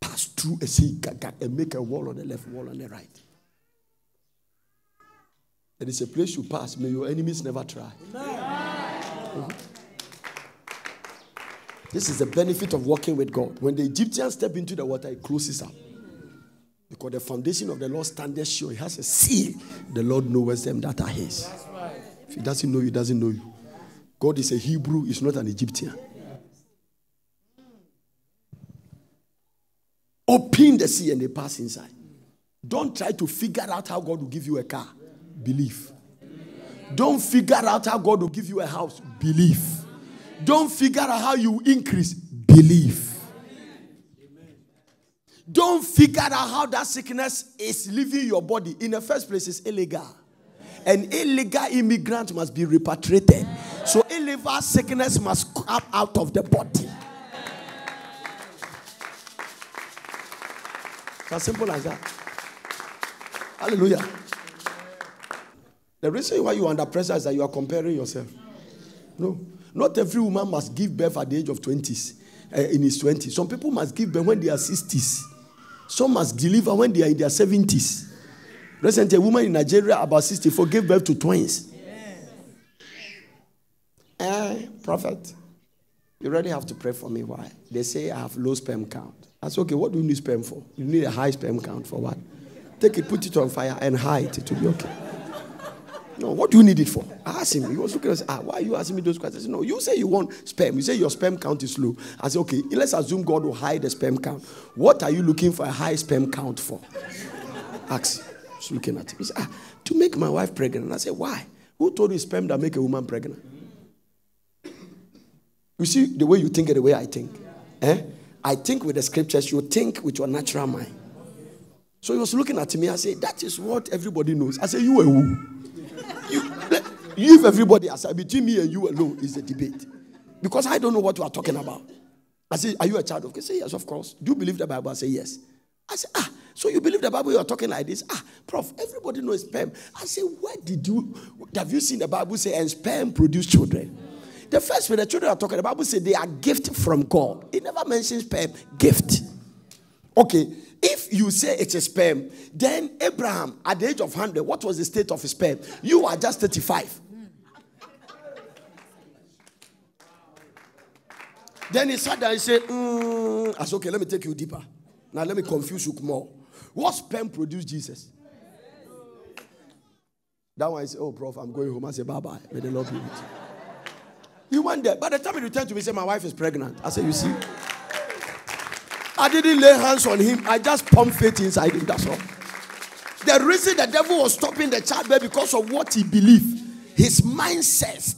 pass through a sea and make a wall on the left, wall on the right. There is a place you pass. May your enemies never try. Mm-hmm. This is the benefit of walking with God. When the Egyptians step into the water, it closes up. Because the foundation of the Lord standeth sure. He has a seal. The Lord knows them that are his. Right. If he doesn't know you, he doesn't know you. God is a Hebrew, he's not an Egyptian. Open the sea and they pass inside. Don't try to figure out how God will give you a car. Believe. Don't figure out how God will give you a house. Believe. Don't figure out how you increase. Believe. Don't figure out how that sickness is leaving your body. In the first place, it's illegal. An illegal immigrant must be repatriated. So illegal sickness must come out of the body. It's as simple as that. Hallelujah. The reason why you are under pressure is that you are comparing yourself. No. Not every woman must give birth at the age of 20s, in his 20s. Some people must give birth when they are 60s. Some must deliver when they are in their 70s. Recently, a woman in Nigeria about 64 gave birth to twins. Prophet, you really have to pray for me. Why? They say I have low sperm count. I said, okay, what do you need sperm for? You need a high sperm count for what? Take it, put it on fire and hide. It will be okay. No, what do you need it for? I asked him. He was looking and said, why are you asking me those questions? I said, no, you say you want sperm. You say your sperm count is low. I said, okay, let's assume God will hide the sperm count. What are you looking for a high sperm count for? Ask. Just looking at him. He said, to make my wife pregnant. And I said, why? Who told you sperm that make a woman pregnant? You see the way you think and the way I think. I think with the scriptures. You think with your natural mind. So he was looking at me. I said, that is what everybody knows. I said, you are who? You everybody aside. Between me and you alone is a debate. Because I don't know what you are talking about. I say, are you a child of God? I say, yes, of course. Do you believe the Bible? I say, yes. I say, so you believe the Bible, you are talking like this? Prof, everybody knows sperm. I say, have you seen the Bible say, and sperm produce children? The first when the children are talking, the Bible says they are gift from God. It never mentions sperm, gift. Okay, if you say it's a sperm, then Abraham, at the age of 100, what was the state of his sperm? You are just 35. Then he sat down and said, I said, okay, let me take you deeper. Now let me confuse you more. What sperm produced Jesus? That one I said, oh, Prof, I'm going home. I said, bye-bye. May the Lord be with you. He went there. By the time he returned to me, he said, my wife is pregnant. I said, you see? I didn't lay hands on him. I just pumped faith inside him. That's all. The reason the devil was stopping the childbirth because of what he believed. His mindset.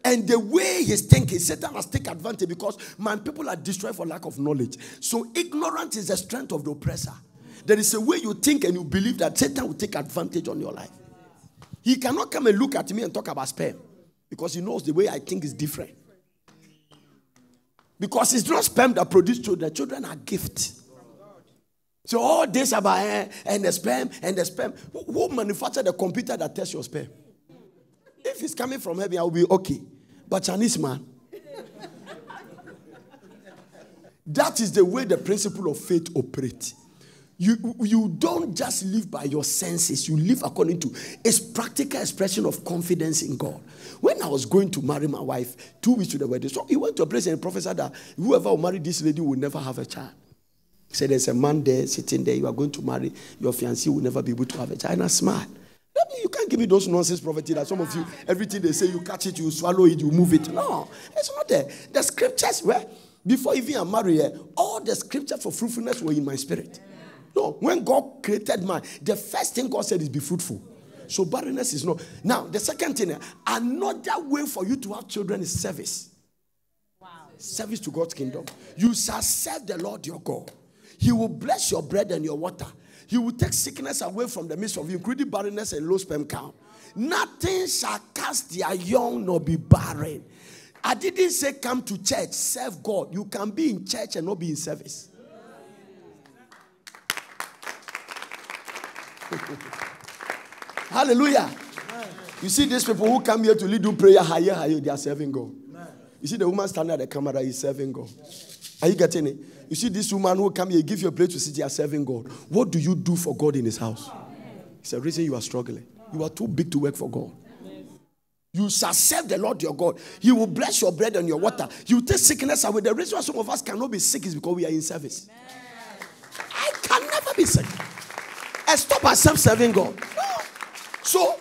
And the way he's thinking, Satan has taken advantage because people are destroyed for lack of knowledge. So ignorance is the strength of the oppressor. There is a way you think and you believe that Satan will take advantage on your life. He cannot come and look at me and talk about sperm because he knows the way I think is different. Because it's not sperm that produces children. Children are gifts. So all this about and the sperm. Who manufactured the computer that tests your sperm? If it's coming from heaven, I will be okay. But Chinese man. That is the way the principle of faith operates. You don't just live by your senses. You live according to its practical expression of confidence in God. When I was going to marry my wife 2 weeks to the wedding, so he went to a place and prophesied that whoever will marry this lady will never have a child. He said, there's a man there sitting there. You are going to marry your fiancé will never be able to have a child. And I smiled. You can't give me those nonsense prophecy that some of you, everything they say, you catch it, you swallow it, you move it. No, it's not there. The scriptures were, before even I married her, all the scriptures for fruitfulness were in my spirit. No, when God created man, the first thing God said is be fruitful. So barrenness is not. Now, the second thing, another way for you to have children is service. Wow. Service to God's kingdom. You shall serve the Lord your God. He will bless your bread and your water. He will take sickness away from the midst of you, including barrenness and low sperm count. Nothing shall cast their young nor be barren. I didn't say come to church, serve God. You can be in church and not be in service. Hallelujah. You see these people who come here to lead you prayer higher, they are serving God. You see the woman standing at the camera is serving God. Are you getting it? You see this woman who come here, give you a place to sit here serving God. What do you do for God in his house? It's the reason you are struggling. You are too big to work for God. You shall serve the Lord your God. He will bless your bread and your water. He will take sickness away. The reason why some of us cannot be sick is because we are in service. I can never be sick. And stop ourselves serving God. No. So,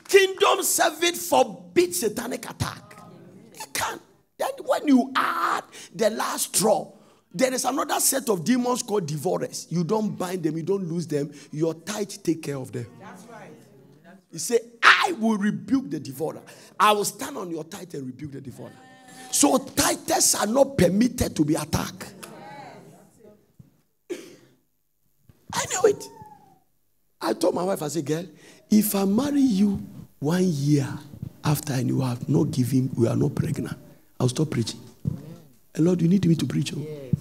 kingdom serving forbids satanic attack. It can. Then when you add the last straw, there is another set of demons called devourers. You don't bind them, you don't lose them. Your tithe take care of them. That's right. You say, I will rebuke the devourer. I will stand on your tithe and rebuke the devourer. So tithes are not permitted to be attacked. I know it. I told my wife, I said, girl, if I marry you 1 year after and you have not given, we are not pregnant, I'll stop preaching. And Lord, you need me to preach. Oh? Yes.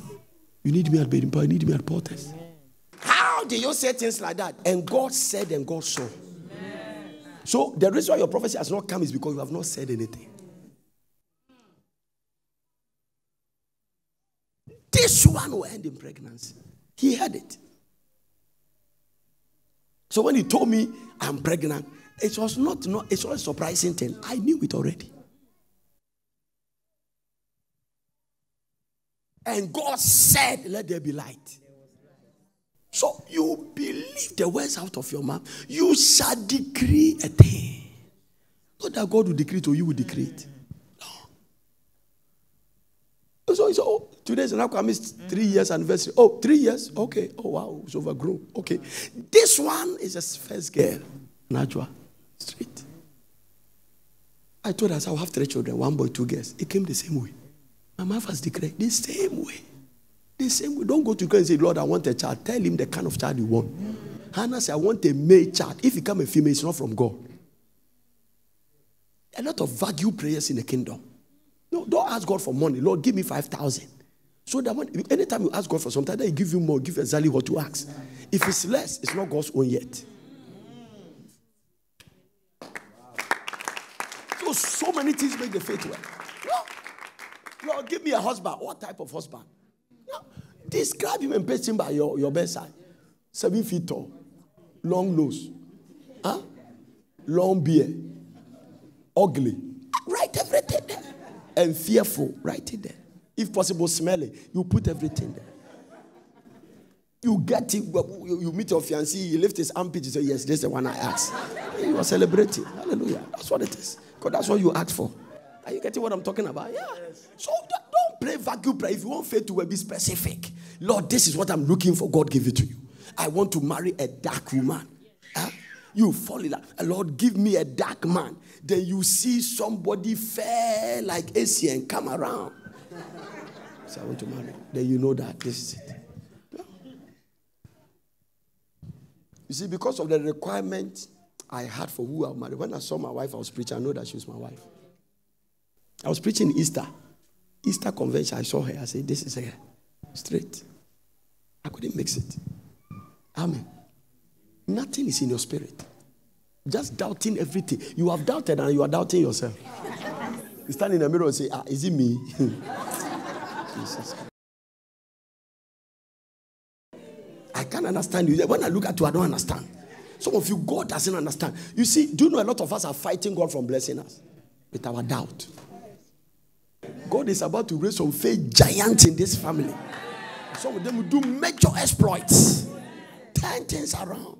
You need me at Baden Powell, you need me at Porters. Amen. How do you say things like that? And God said and God saw. Amen. So the reason why your prophecy has not come is because you have not said anything. This one will end in pregnancy. He had it. So when he told me I'm pregnant, it was not it's not a surprising thing. I knew it already. And God said, let there be light. So you believe the words out of your mouth. You shall decree a thing. Not that God will decree it or you will decree it. No. So today is Nakwami's 3 years anniversary. Oh, 3 years? Okay. Oh, wow. It's overgrown. Okay. This one is a first girl. Najwa. Straight. I told us I'll have 3 children. 1 boy, 2 girls. It came the same way. My mouth has declared the same way. The same way. Don't go to God and say, Lord, I want a child. Tell him the kind of child you want. Hannah said, I want a male child. If he come a female, it's not from God. A lot of vague prayers in the kingdom. No, don't ask God for money. Lord, give me 5,000. So that anytime you ask God for something, he give you more, give exactly what you ask. If it's less, it's not God's own yet. So many things make the faith work. Lord, give me a husband. What type of husband? No. Describe him and paste him by your bedside. 7 feet tall. Long nose. Huh? Long beard. Ugly. Write everything there. And fearful. Write it there. If possible, smelly. You put everything there. You get it. You meet your fiancé. You lift his armpit. You say, yes, this is the one I asked. You are celebrating. Hallelujah. That's what it is. Because that's what you asked for. Are you getting what I'm talking about? Yeah. So don't pray vacuum prayer. If you want faith to be specific, Lord, this is what I'm looking for. God give it to you. I want to marry a dark woman. Huh? You fall in love. Lord, give me a dark man. Then you see somebody fair like AC and come around. So I want to marry. Then you know that this is it. Yeah. You see, because of the requirement I had for who I'll marry. When I saw my wife, I was preaching. I know that she was my wife. I was preaching Easter convention. I saw her. I said, this is her. Straight. I couldn't mix it. Amen. Nothing is in your spirit. Just doubting everything. You have doubted and you are doubting yourself. You stand in the mirror and say, is it me? Jesus. I can't understand you. When I look at you, I don't understand. Some of you, God doesn't understand. You see, do you know a lot of us are fighting God from blessing us? With our doubt. God is about to raise some faith giants in this family. Some of them will do major exploits. Turn things around.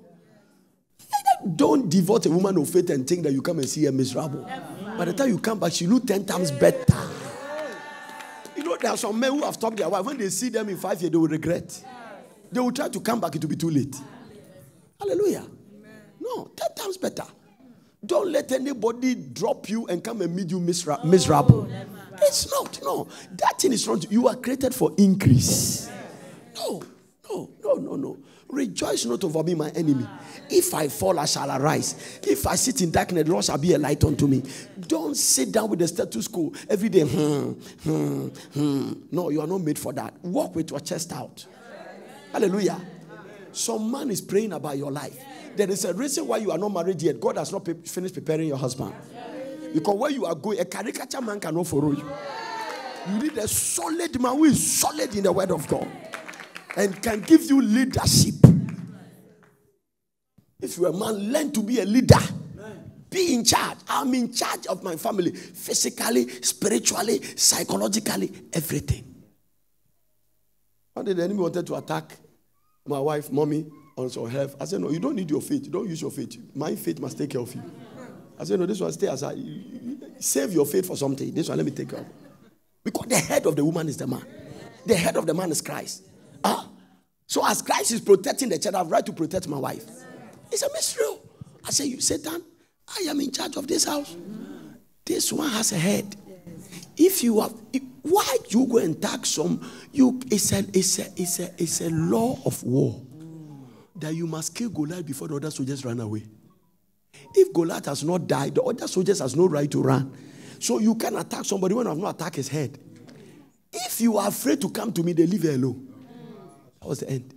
Don't devote a woman of faith and think that you come and see her miserable. By the time you come back, she look 10 times better. You know, there are some men who have stopped their wife. When they see them in 5 years, they will regret. They will try to come back. It will be too late. Hallelujah. No, 10 times better. Don't let anybody drop you and come and meet you miserable. It's not. No. That thing is wrong. You are created for increase. No. Rejoice not over me, my enemy. If I fall, I shall arise. If I sit in darkness, the Lord shall be a light unto me. Don't sit down with the status quo every day. No, you are not made for that. Walk with your chest out. Hallelujah. Some man is praying about your life. There is a reason why you are not married yet. God has not finished preparing your husband. Because where you are going, a caricature man cannot follow you. You need a solid man who is solid in the word of God and can give you leadership. If you're a man, learn to be a leader. Be in charge. I'm in charge of my family. Physically, spiritually, psychologically, everything. How did the enemy wanted to attack my wife, mommy, on some health? I said, no, you don't need your faith. You don't use your faith. My faith must take care of you. I said, no, this one stay aside. Save your faith for something. This one, let me take care of. Because the head of the woman is the man. The head of the man is Christ. So as Christ is protecting the church, I have right to protect my wife. It's a mystery. I say, you Satan, I am in charge of this house. This one has a head. If you have, why you go and attack some? It's a law of war that you must kill Goliath before the other soldiers run away. If Goliath has not died, the other soldiers has no right to run. So you can attack somebody when you have not attacked his head. If you are afraid to come to me, they leave you alone. That was the end.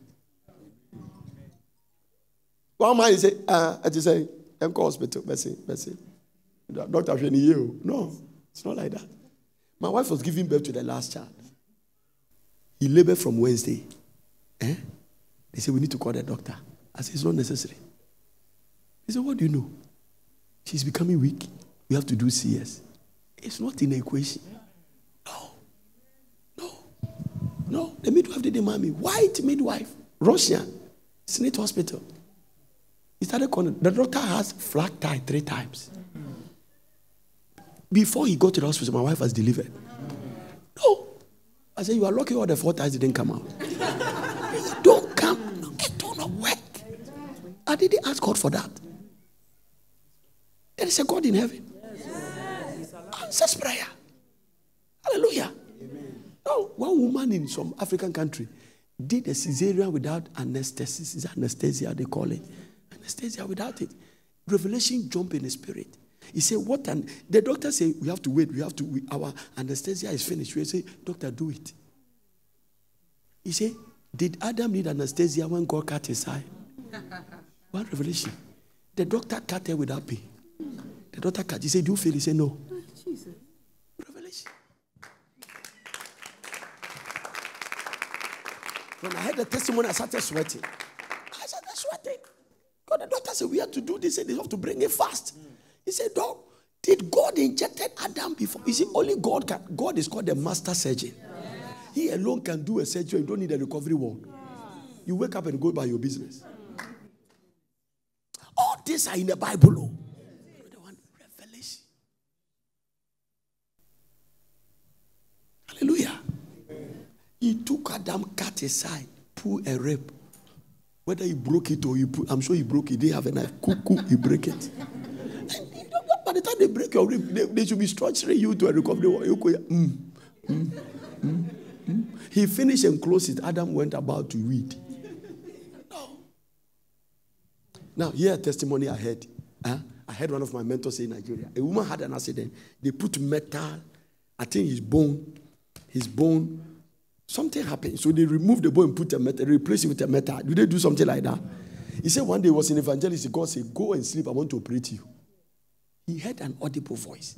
One man say, I just say, I'm call hospital, Bessie. Doctor, no, it's not like that. My wife was giving birth to the last child. He labored from Wednesday. They said, we need to call the doctor. I said, it's not necessary. He said, what do you know? She's becoming weak. We have to do CS. It's not in the equation. No. The midwife didn't mind me. White midwife. Russian. Senate hospital. He started calling. The doctor has flat tie 3 times. Before he got to the hospital, my wife was delivered. No. I said, you are lucky all the 4 times didn't come out. You don't come. No, it do not work. I didn't ask God for that. There is a God in heaven. Answers prayer. Hallelujah. No, one woman in some African country did a cesarean without anesthesis. Is anesthesia they call it? Anesthesia without it. Revelation jump in the spirit. He said, what? And the doctor said, we have to wait. Our anesthesia is finished. We say, doctor, do it. He said, did Adam need anesthesia when God cut his eye? One revelation. The doctor cut her without pain. The doctor cut. He said, do you feel? He said, no. Jesus. Revelation. When I heard the testimony, I started sweating. God, the doctor said, we have to do this and they have to bring it fast. He said, Doc, did God injected Adam before? You see, only God can. God is called the master surgeon. He alone can do a surgery. You don't need a recovery ward. You wake up and go by your business. All these are in the Bible. Revelation. took Adam, cut his side, pulled a rib. Whether he broke it or he put, I'm sure he broke it. They have a knife. He break it. And by the time they break your rib, they should be structuring you to a recovery. He finished and closed it. Adam went about to weed. No. Now, here a testimony I heard. I heard one of my mentors say in Nigeria. A woman had an accident. They put metal, I think his bone, something happened. So they removed the bone and put a metal, replaced it with a metal. Do they do something like that? He said one day he was in evangelist. God said, go and sleep. I want to operate you. He heard an audible voice.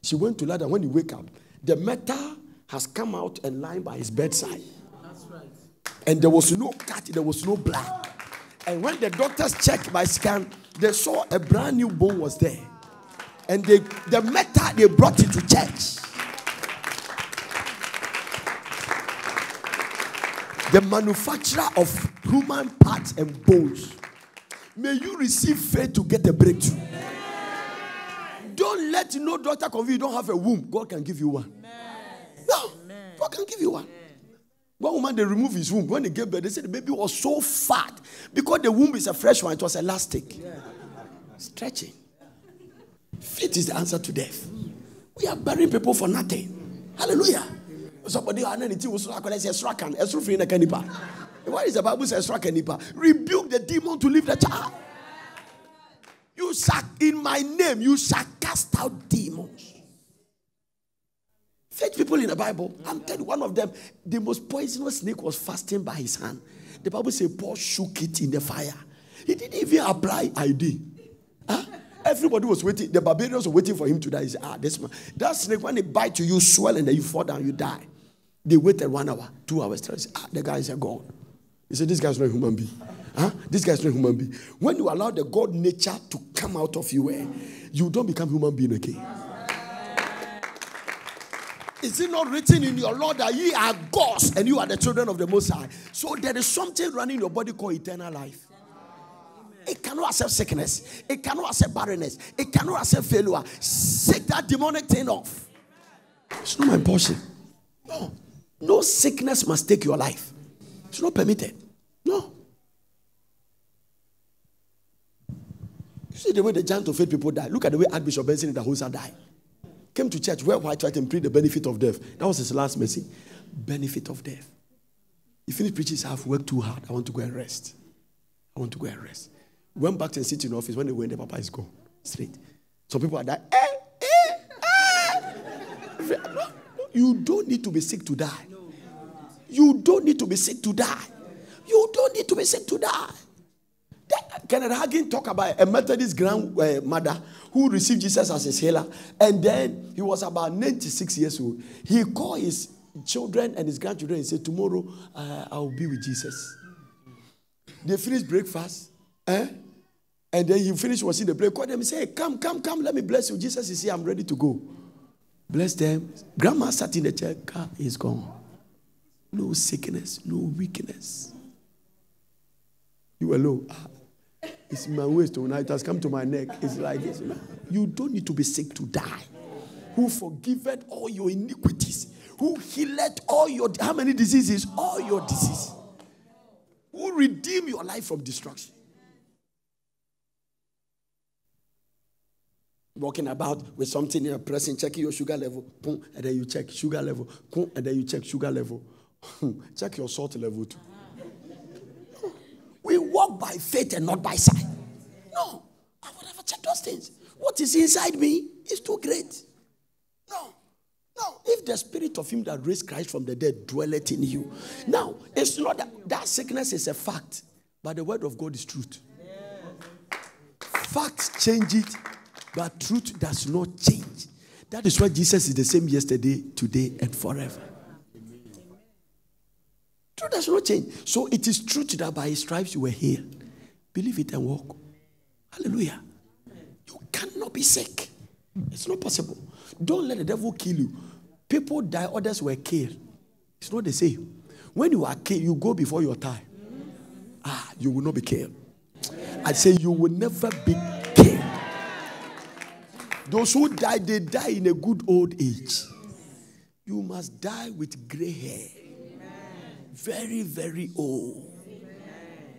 She went to lie down. When he wake up, the metal has come out and lying by his bedside. That's right. And there was no cut, there was no blood. And when the doctors checked by scan, they saw a brand new bone was there. And the metal, they brought it to church. The manufacturer of human parts and bones. May you receive faith to get a breakthrough. Don't let no doctor convince you don't have a womb. God can give you one. No, God can give you one. One woman, they removed his womb. When they gave birth, they said the baby was so fat. Because the womb is a fresh one, it was elastic. Stretching. Faith is the answer to death. We are burying people for nothing. Hallelujah. Somebody why is the Bible says rebuke the demon to leave the child. You shall, in my name, you shall cast out demons. Faith people in the Bible, I'm telling you, one of them, the most poisonous snake was fasting by his hand. The Bible says Paul shook it in the fire. He didn't even apply ID. Everybody was waiting. The barbarians were waiting for him to die. He said, this man. That snake, when it bites you, you swell and then you fall down, you die. They waited 1 hour, 2 hours. The guy is a God. He said, this guy's not a human being. This guy's not a human being. When you allow the God nature to come out of you, you don't become human being again. Is it not written in your law that ye are gods and you are the children of the Most High? So there is something running in your body called eternal life. It cannot accept sickness. It cannot accept barrenness. It cannot accept failure. Shake that demonic thing off. It's not my portion. No. No sickness must take your life. It's not permitted. No. You see the way the giant of faith people die. Look at the way Archbishop Benson in the Hosa died. Came to church, wear white and preach the benefit of death. That was his last message. Benefit of death. He finished preaching, he said, I've worked too hard. I want to go and rest. I want to go and rest. Went back to the sitting office. When they went, the papa is gone. Straight. Some people are dying. No, you don't need to be sick to die. You don't need to be sick to die. You don't need to be sick to die. Kenneth Hagin talked about a Methodist grandmother who received Jesus as a healer, and then he was about 96 years old. He called his children and his grandchildren and said, tomorrow I will be with Jesus. They finished breakfast, and then he finished watching the play. Called them and said, come, let me bless you. Jesus is here, I'm ready to go. Bless them. Grandma sat in the chair, car is gone. No sickness, no weakness. You were low. It's my waist tonight. It has come to my neck. It's like this. You don't need to be sick to die. Who forgiveth all your iniquities? Who healeth all your, how many diseases? All your diseases. Who redeem your life from destruction? Walking about with something in your pressing, checking your sugar level, boom, and then you check sugar level, boom, and then you check sugar level. Check your salt level too. We walk by faith and not by sight. No, I would never check those things. What is inside me is too great. No. If the spirit of him that raised Christ from the dead dwelleth in you. Now, it's not that sickness is a fact, but the word of God is truth. Facts change it, but truth does not change. That is why Jesus is the same yesterday, today, and forever. Truth does not change. So it is truth that by his stripes you were healed. Believe it and walk. Hallelujah. You cannot be sick. It's not possible. Don't let the devil kill you. People die, others were killed. It's not the same. When you are killed, you go before your time. You will not be killed. I say you will never be killed. Those who die, they die in a good old age. You must die with gray hair. Very, very old.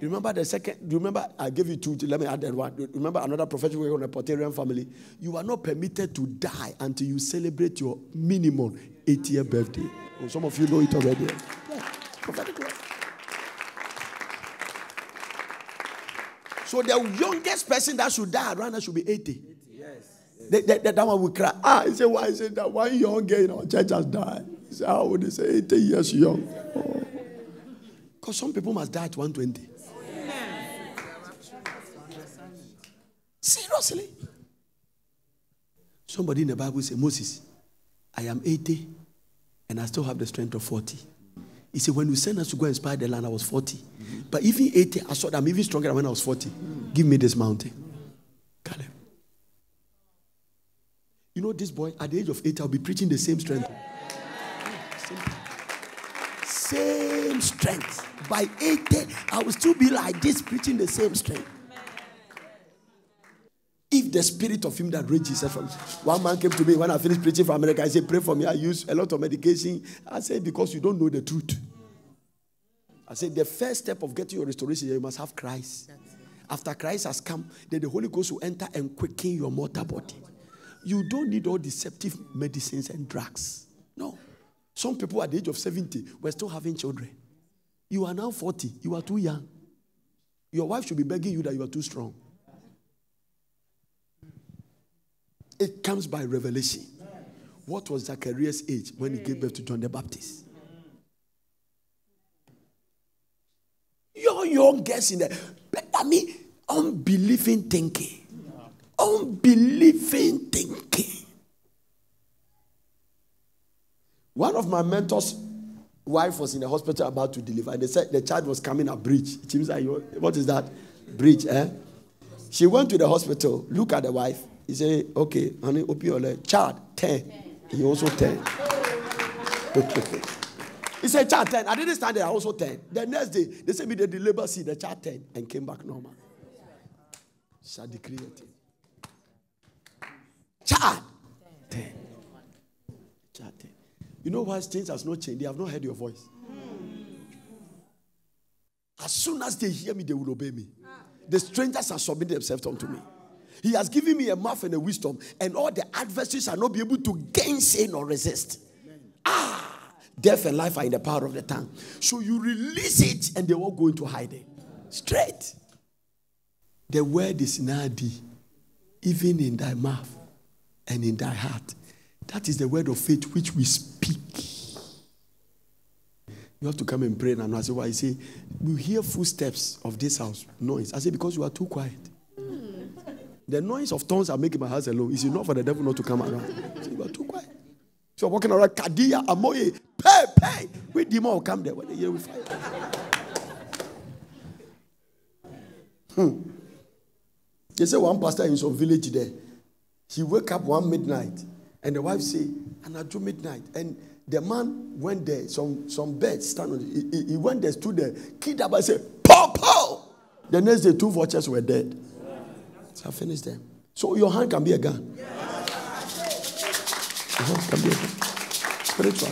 You remember the second? Do you remember I gave you two? Let me add that one. Remember another prophetic word on a Portarian family? You are not permitted to die until you celebrate your minimum 80th birthday. Oh, some of you know it already. Yeah, prophetic word. So the youngest person that should die around us should be 80. Yes. That one will cry. He said, why? He said that one young girl in our church has died. He said, how would they say 80 years young? Because some people must die at 120. Seriously. Somebody in the Bible said, Moses, I am 80 and I still have the strength of 40. He said, when you sent us to go and spy the land, I was 40. But even 80, I saw that I'm even stronger than when I was 40. Give me this mountain. Caleb. You know this boy, at the age of 80, I'll be preaching the same strength. Same strength. By 80, I will still be like this, preaching the same strength. If the spirit of him that raised Jesus from... One man came to me when I finished preaching for America. I said, pray for me. I use a lot of medication. I said, because you don't know the truth. I said, the first step of getting your restoration, you must have Christ. After Christ has come, then the Holy Ghost will enter and quicken your mortal body. You don't need all deceptive medicines and drugs. No. Some people at the age of 70 were still having children. You are now 40. You are too young. Your wife should be begging you that you are too strong. It comes by revelation. What was Zacharias' age when he gave birth to John the Baptist? Your young guess in there. I mean, unbelieving thinking. Unbelieving thinking. One of my mentors' wife was in the hospital about to deliver. And they said the child was coming a bridge. It seems like, what is that? Bridge, eh? She went to the hospital, look at the wife. He said, okay, honey, open your leg. Child, 10. He also 10. He said, child, 10. I didn't stand there, I also 10. The next day, they said me they did labor, see the child 10 and came back normal. Shall decree it. Child, 10. Child, 10. You know why things has not changed? They have not heard your voice. As soon as they hear me, they will obey me. The strangers are submitting themselves unto me. He has given me a mouth and a wisdom, and all the adversaries shall not be able to gainsay nor resist. Death and life are in the power of the tongue. So you release it, and they won't go into hiding. Straight. The word is nadi, even in thy mouth and in thy heart. That is the word of faith which we speak. You have to come and pray. And I say, why? I say, we hear footsteps of this house, noise. I say, because you are too quiet. The noise of tongues are making my house alone. It's enough for the devil not to come around. So you are too quiet. So you're walking around, Kadia, Amoye, pay. Wait, demon will come there. When they hear we fight. They say one pastor in some village there, he wake up one midnight, and the wife say, and at 2 midnight, and the man went there, some birds stand on it. He went there, stood there, killed up and said, pow, pow. The next day, 2 vultures were dead. So I finished them. So your hand can be a gun. Your hand can be a gun. Spiritual.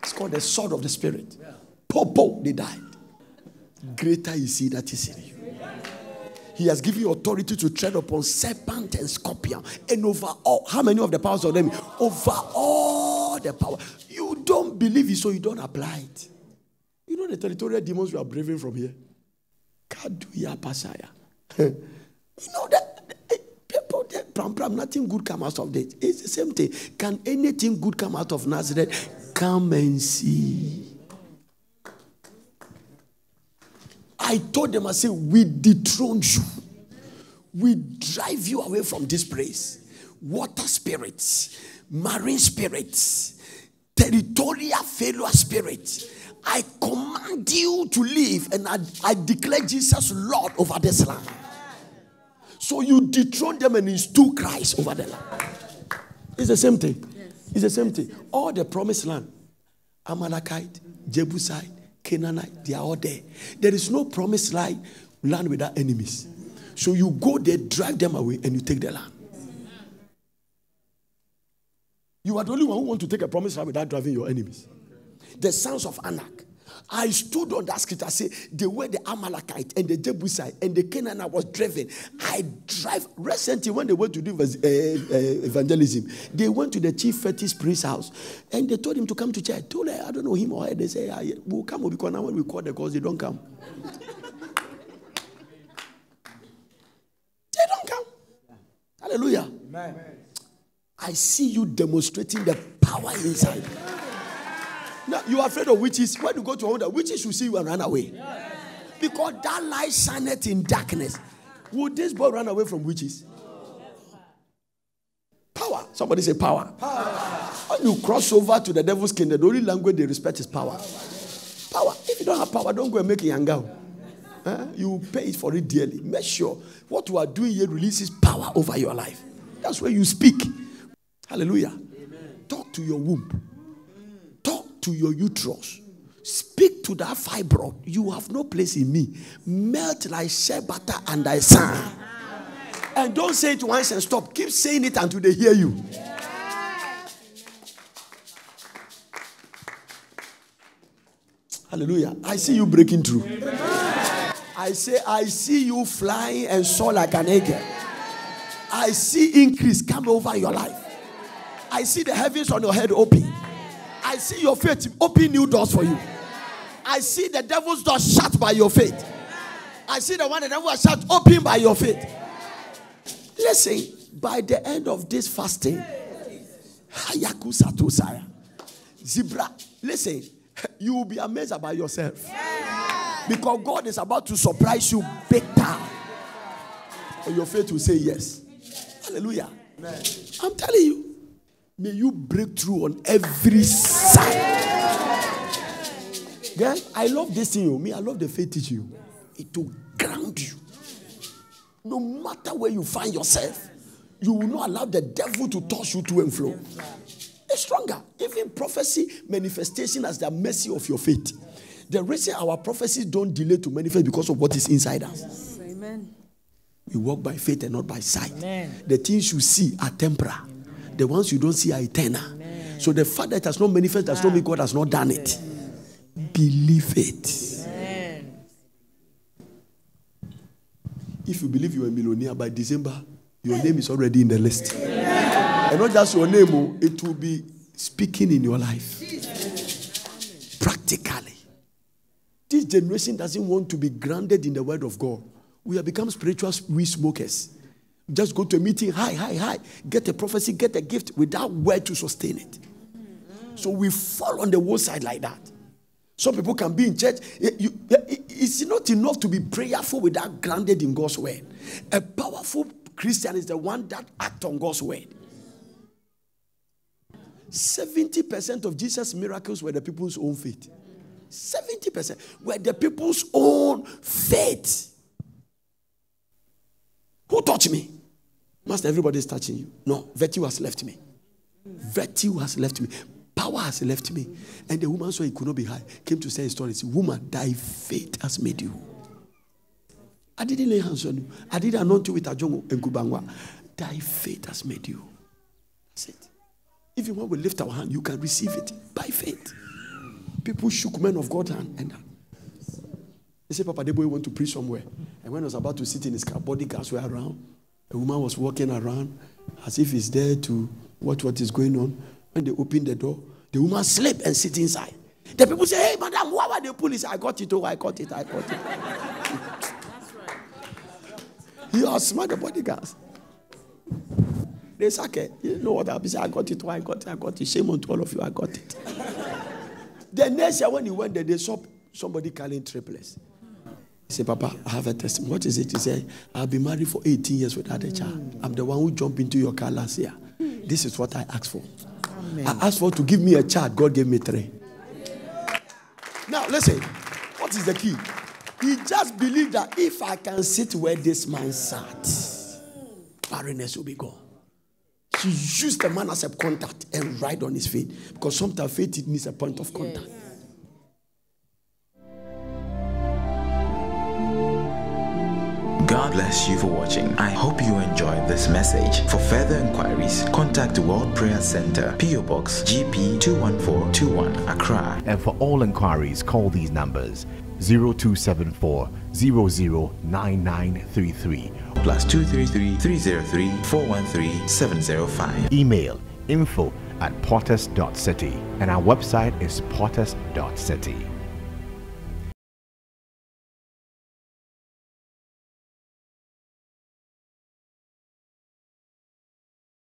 It's called the sword of the spirit. Po, they died. Greater is he that is in you. He has given you authority to tread upon serpent and scorpion, and over all. How many of the powers of them? Over all the power. You don't believe it, so you don't apply it. You know the territorial demons we are braving from here. Kaduya Pasaya. You know that people, nothing good come out of that. It's the same thing. Can anything good come out of Nazareth? Come and see. I told them, I said, we dethrone you. We drive you away from this place. Water spirits, marine spirits, territorial failure spirits. I command you to leave, and I declare Jesus Lord over this land. So you dethrone them and install Christ over the land. It's the same thing. It's the same thing. All the promised land, Amalekite, Jebusite, Canaanite, they are all there. There is no promised land without enemies. So you go there, drive them away, and you take the land. You are the only one who wants to take a promised land without driving your enemies. The sons of Anak, I stood on that scripture. I say, the way the Amalekite and the Jebusite and the Canaanite was driven, I drive. Recently, when they went to do evangelism, they went to the chief fetish priest's house and they told him to come to church. Told her, I don't know him or her. They say, we'll come because now when we call the calls, they don't come. They don't come. Hallelujah. Amen. I see you demonstrating the power inside. Now, you are afraid of witches. When you go to the witches will see you and run away. Yes. Because that light shineth in darkness. Would this boy run away from witches? Power. Somebody say power. Power. When you cross over to the devil's kingdom, the only language they respect is power. Power. If you don't have power, don't go and make a yangao. You pay it for it dearly. Make sure what you are doing here releases power over your life. That's where you speak. Hallelujah. Amen. Talk to your womb. To your uterus. Speak to that fibroid. You have no place in me. Melt like shea butter and thy son. And don't say it once and stop. Keep saying it until they hear you. Hallelujah. I see you breaking through. I say, I see you flying and soar like an eagle. I see increase come over your life. I see the heavens on your head open. I see your faith open new doors for you. I see the devil's door shut by your faith. I see the one that was shut open by your faith. Listen, by the end of this fasting, Zebra, listen, you will be amazed about yourself. Because God is about to surprise you big time. And your faith will say yes. Hallelujah. I'm telling you. May you break through on every side. Girl, I love this thing. Me, I love the faith teach you. It will ground you. No matter where you find yourself, you will not allow the devil to toss you to and fro. It's stronger. Even prophecy manifestation as the mercy of your faith. The reason our prophecies don't delay to manifest because of what is inside us. Amen. We walk by faith and not by sight. Amen. The things you see are temporal. The ones you don't see are eternal. Amen. So the fact that it has not manifested does not mean God has not done it. Believe it. Amen. If you believe you are a millionaire by December, your name is already in the list. Amen. And not just your name, it will be speaking in your life. Practically. This generation doesn't want to be grounded in the word of God. We have become spiritual weed smokers. Just go to a meeting, hi, get a prophecy, get a gift without word to sustain it. So we fall on the wayside like that. Some people can be in church. It's not enough to be prayerful without grounded in God's word. A powerful Christian is the one that acts on God's word. 70% of Jesus' miracles were the people's own faith. 70% were the people's own faith. Who touched me? Master, everybody is touching you. No, virtue has left me. Virtue has left me. Power has left me. And the woman saw he could not be high. Came to say a story. Said, woman, thy faith has made you. I didn't lay hands on you. I didn't anoint you with Ajongo and Kubangwa. Thy faith has made you. That's it. If you want to lift our hand, you can receive it by faith. People shook men of God's hand and they said, Papa Deboe went to preach somewhere. And when I was about to sit in his car, bodyguards were around. A woman was walking around as if he's there to watch what is going on. When they opened the door, the woman slept and sit inside. The people say, hey, madam, why were the police? I got it, I got it. That's right. You are smart, the bodyguards. They say, okay, you know what I'll say, I got it, I got it. Shame on to all of you, I got it. The next year when he went there, they saw somebody carrying triplets. He said, Papa, I have a testimony. What is it? He said, I've been married for 18 years without a child. I'm the one who jumped into your car last year. This is what I asked for. Amen. I asked for to give me a child. God gave me 3. Now, listen. What is the key? He just believed that if I can sit where this man sat, barrenness will be gone. He used the man as a contact and ride on his faith. Because sometimes faith needs a point of contact. Yes. God bless you for watching. I hope you enjoyed this message. For further inquiries, contact the World Prayer Center, PO Box GP 21421, Accra. And for all inquiries, call these numbers: 0274 009933. +233 303 413 705. Email info@portus.city, and our website is portus.city.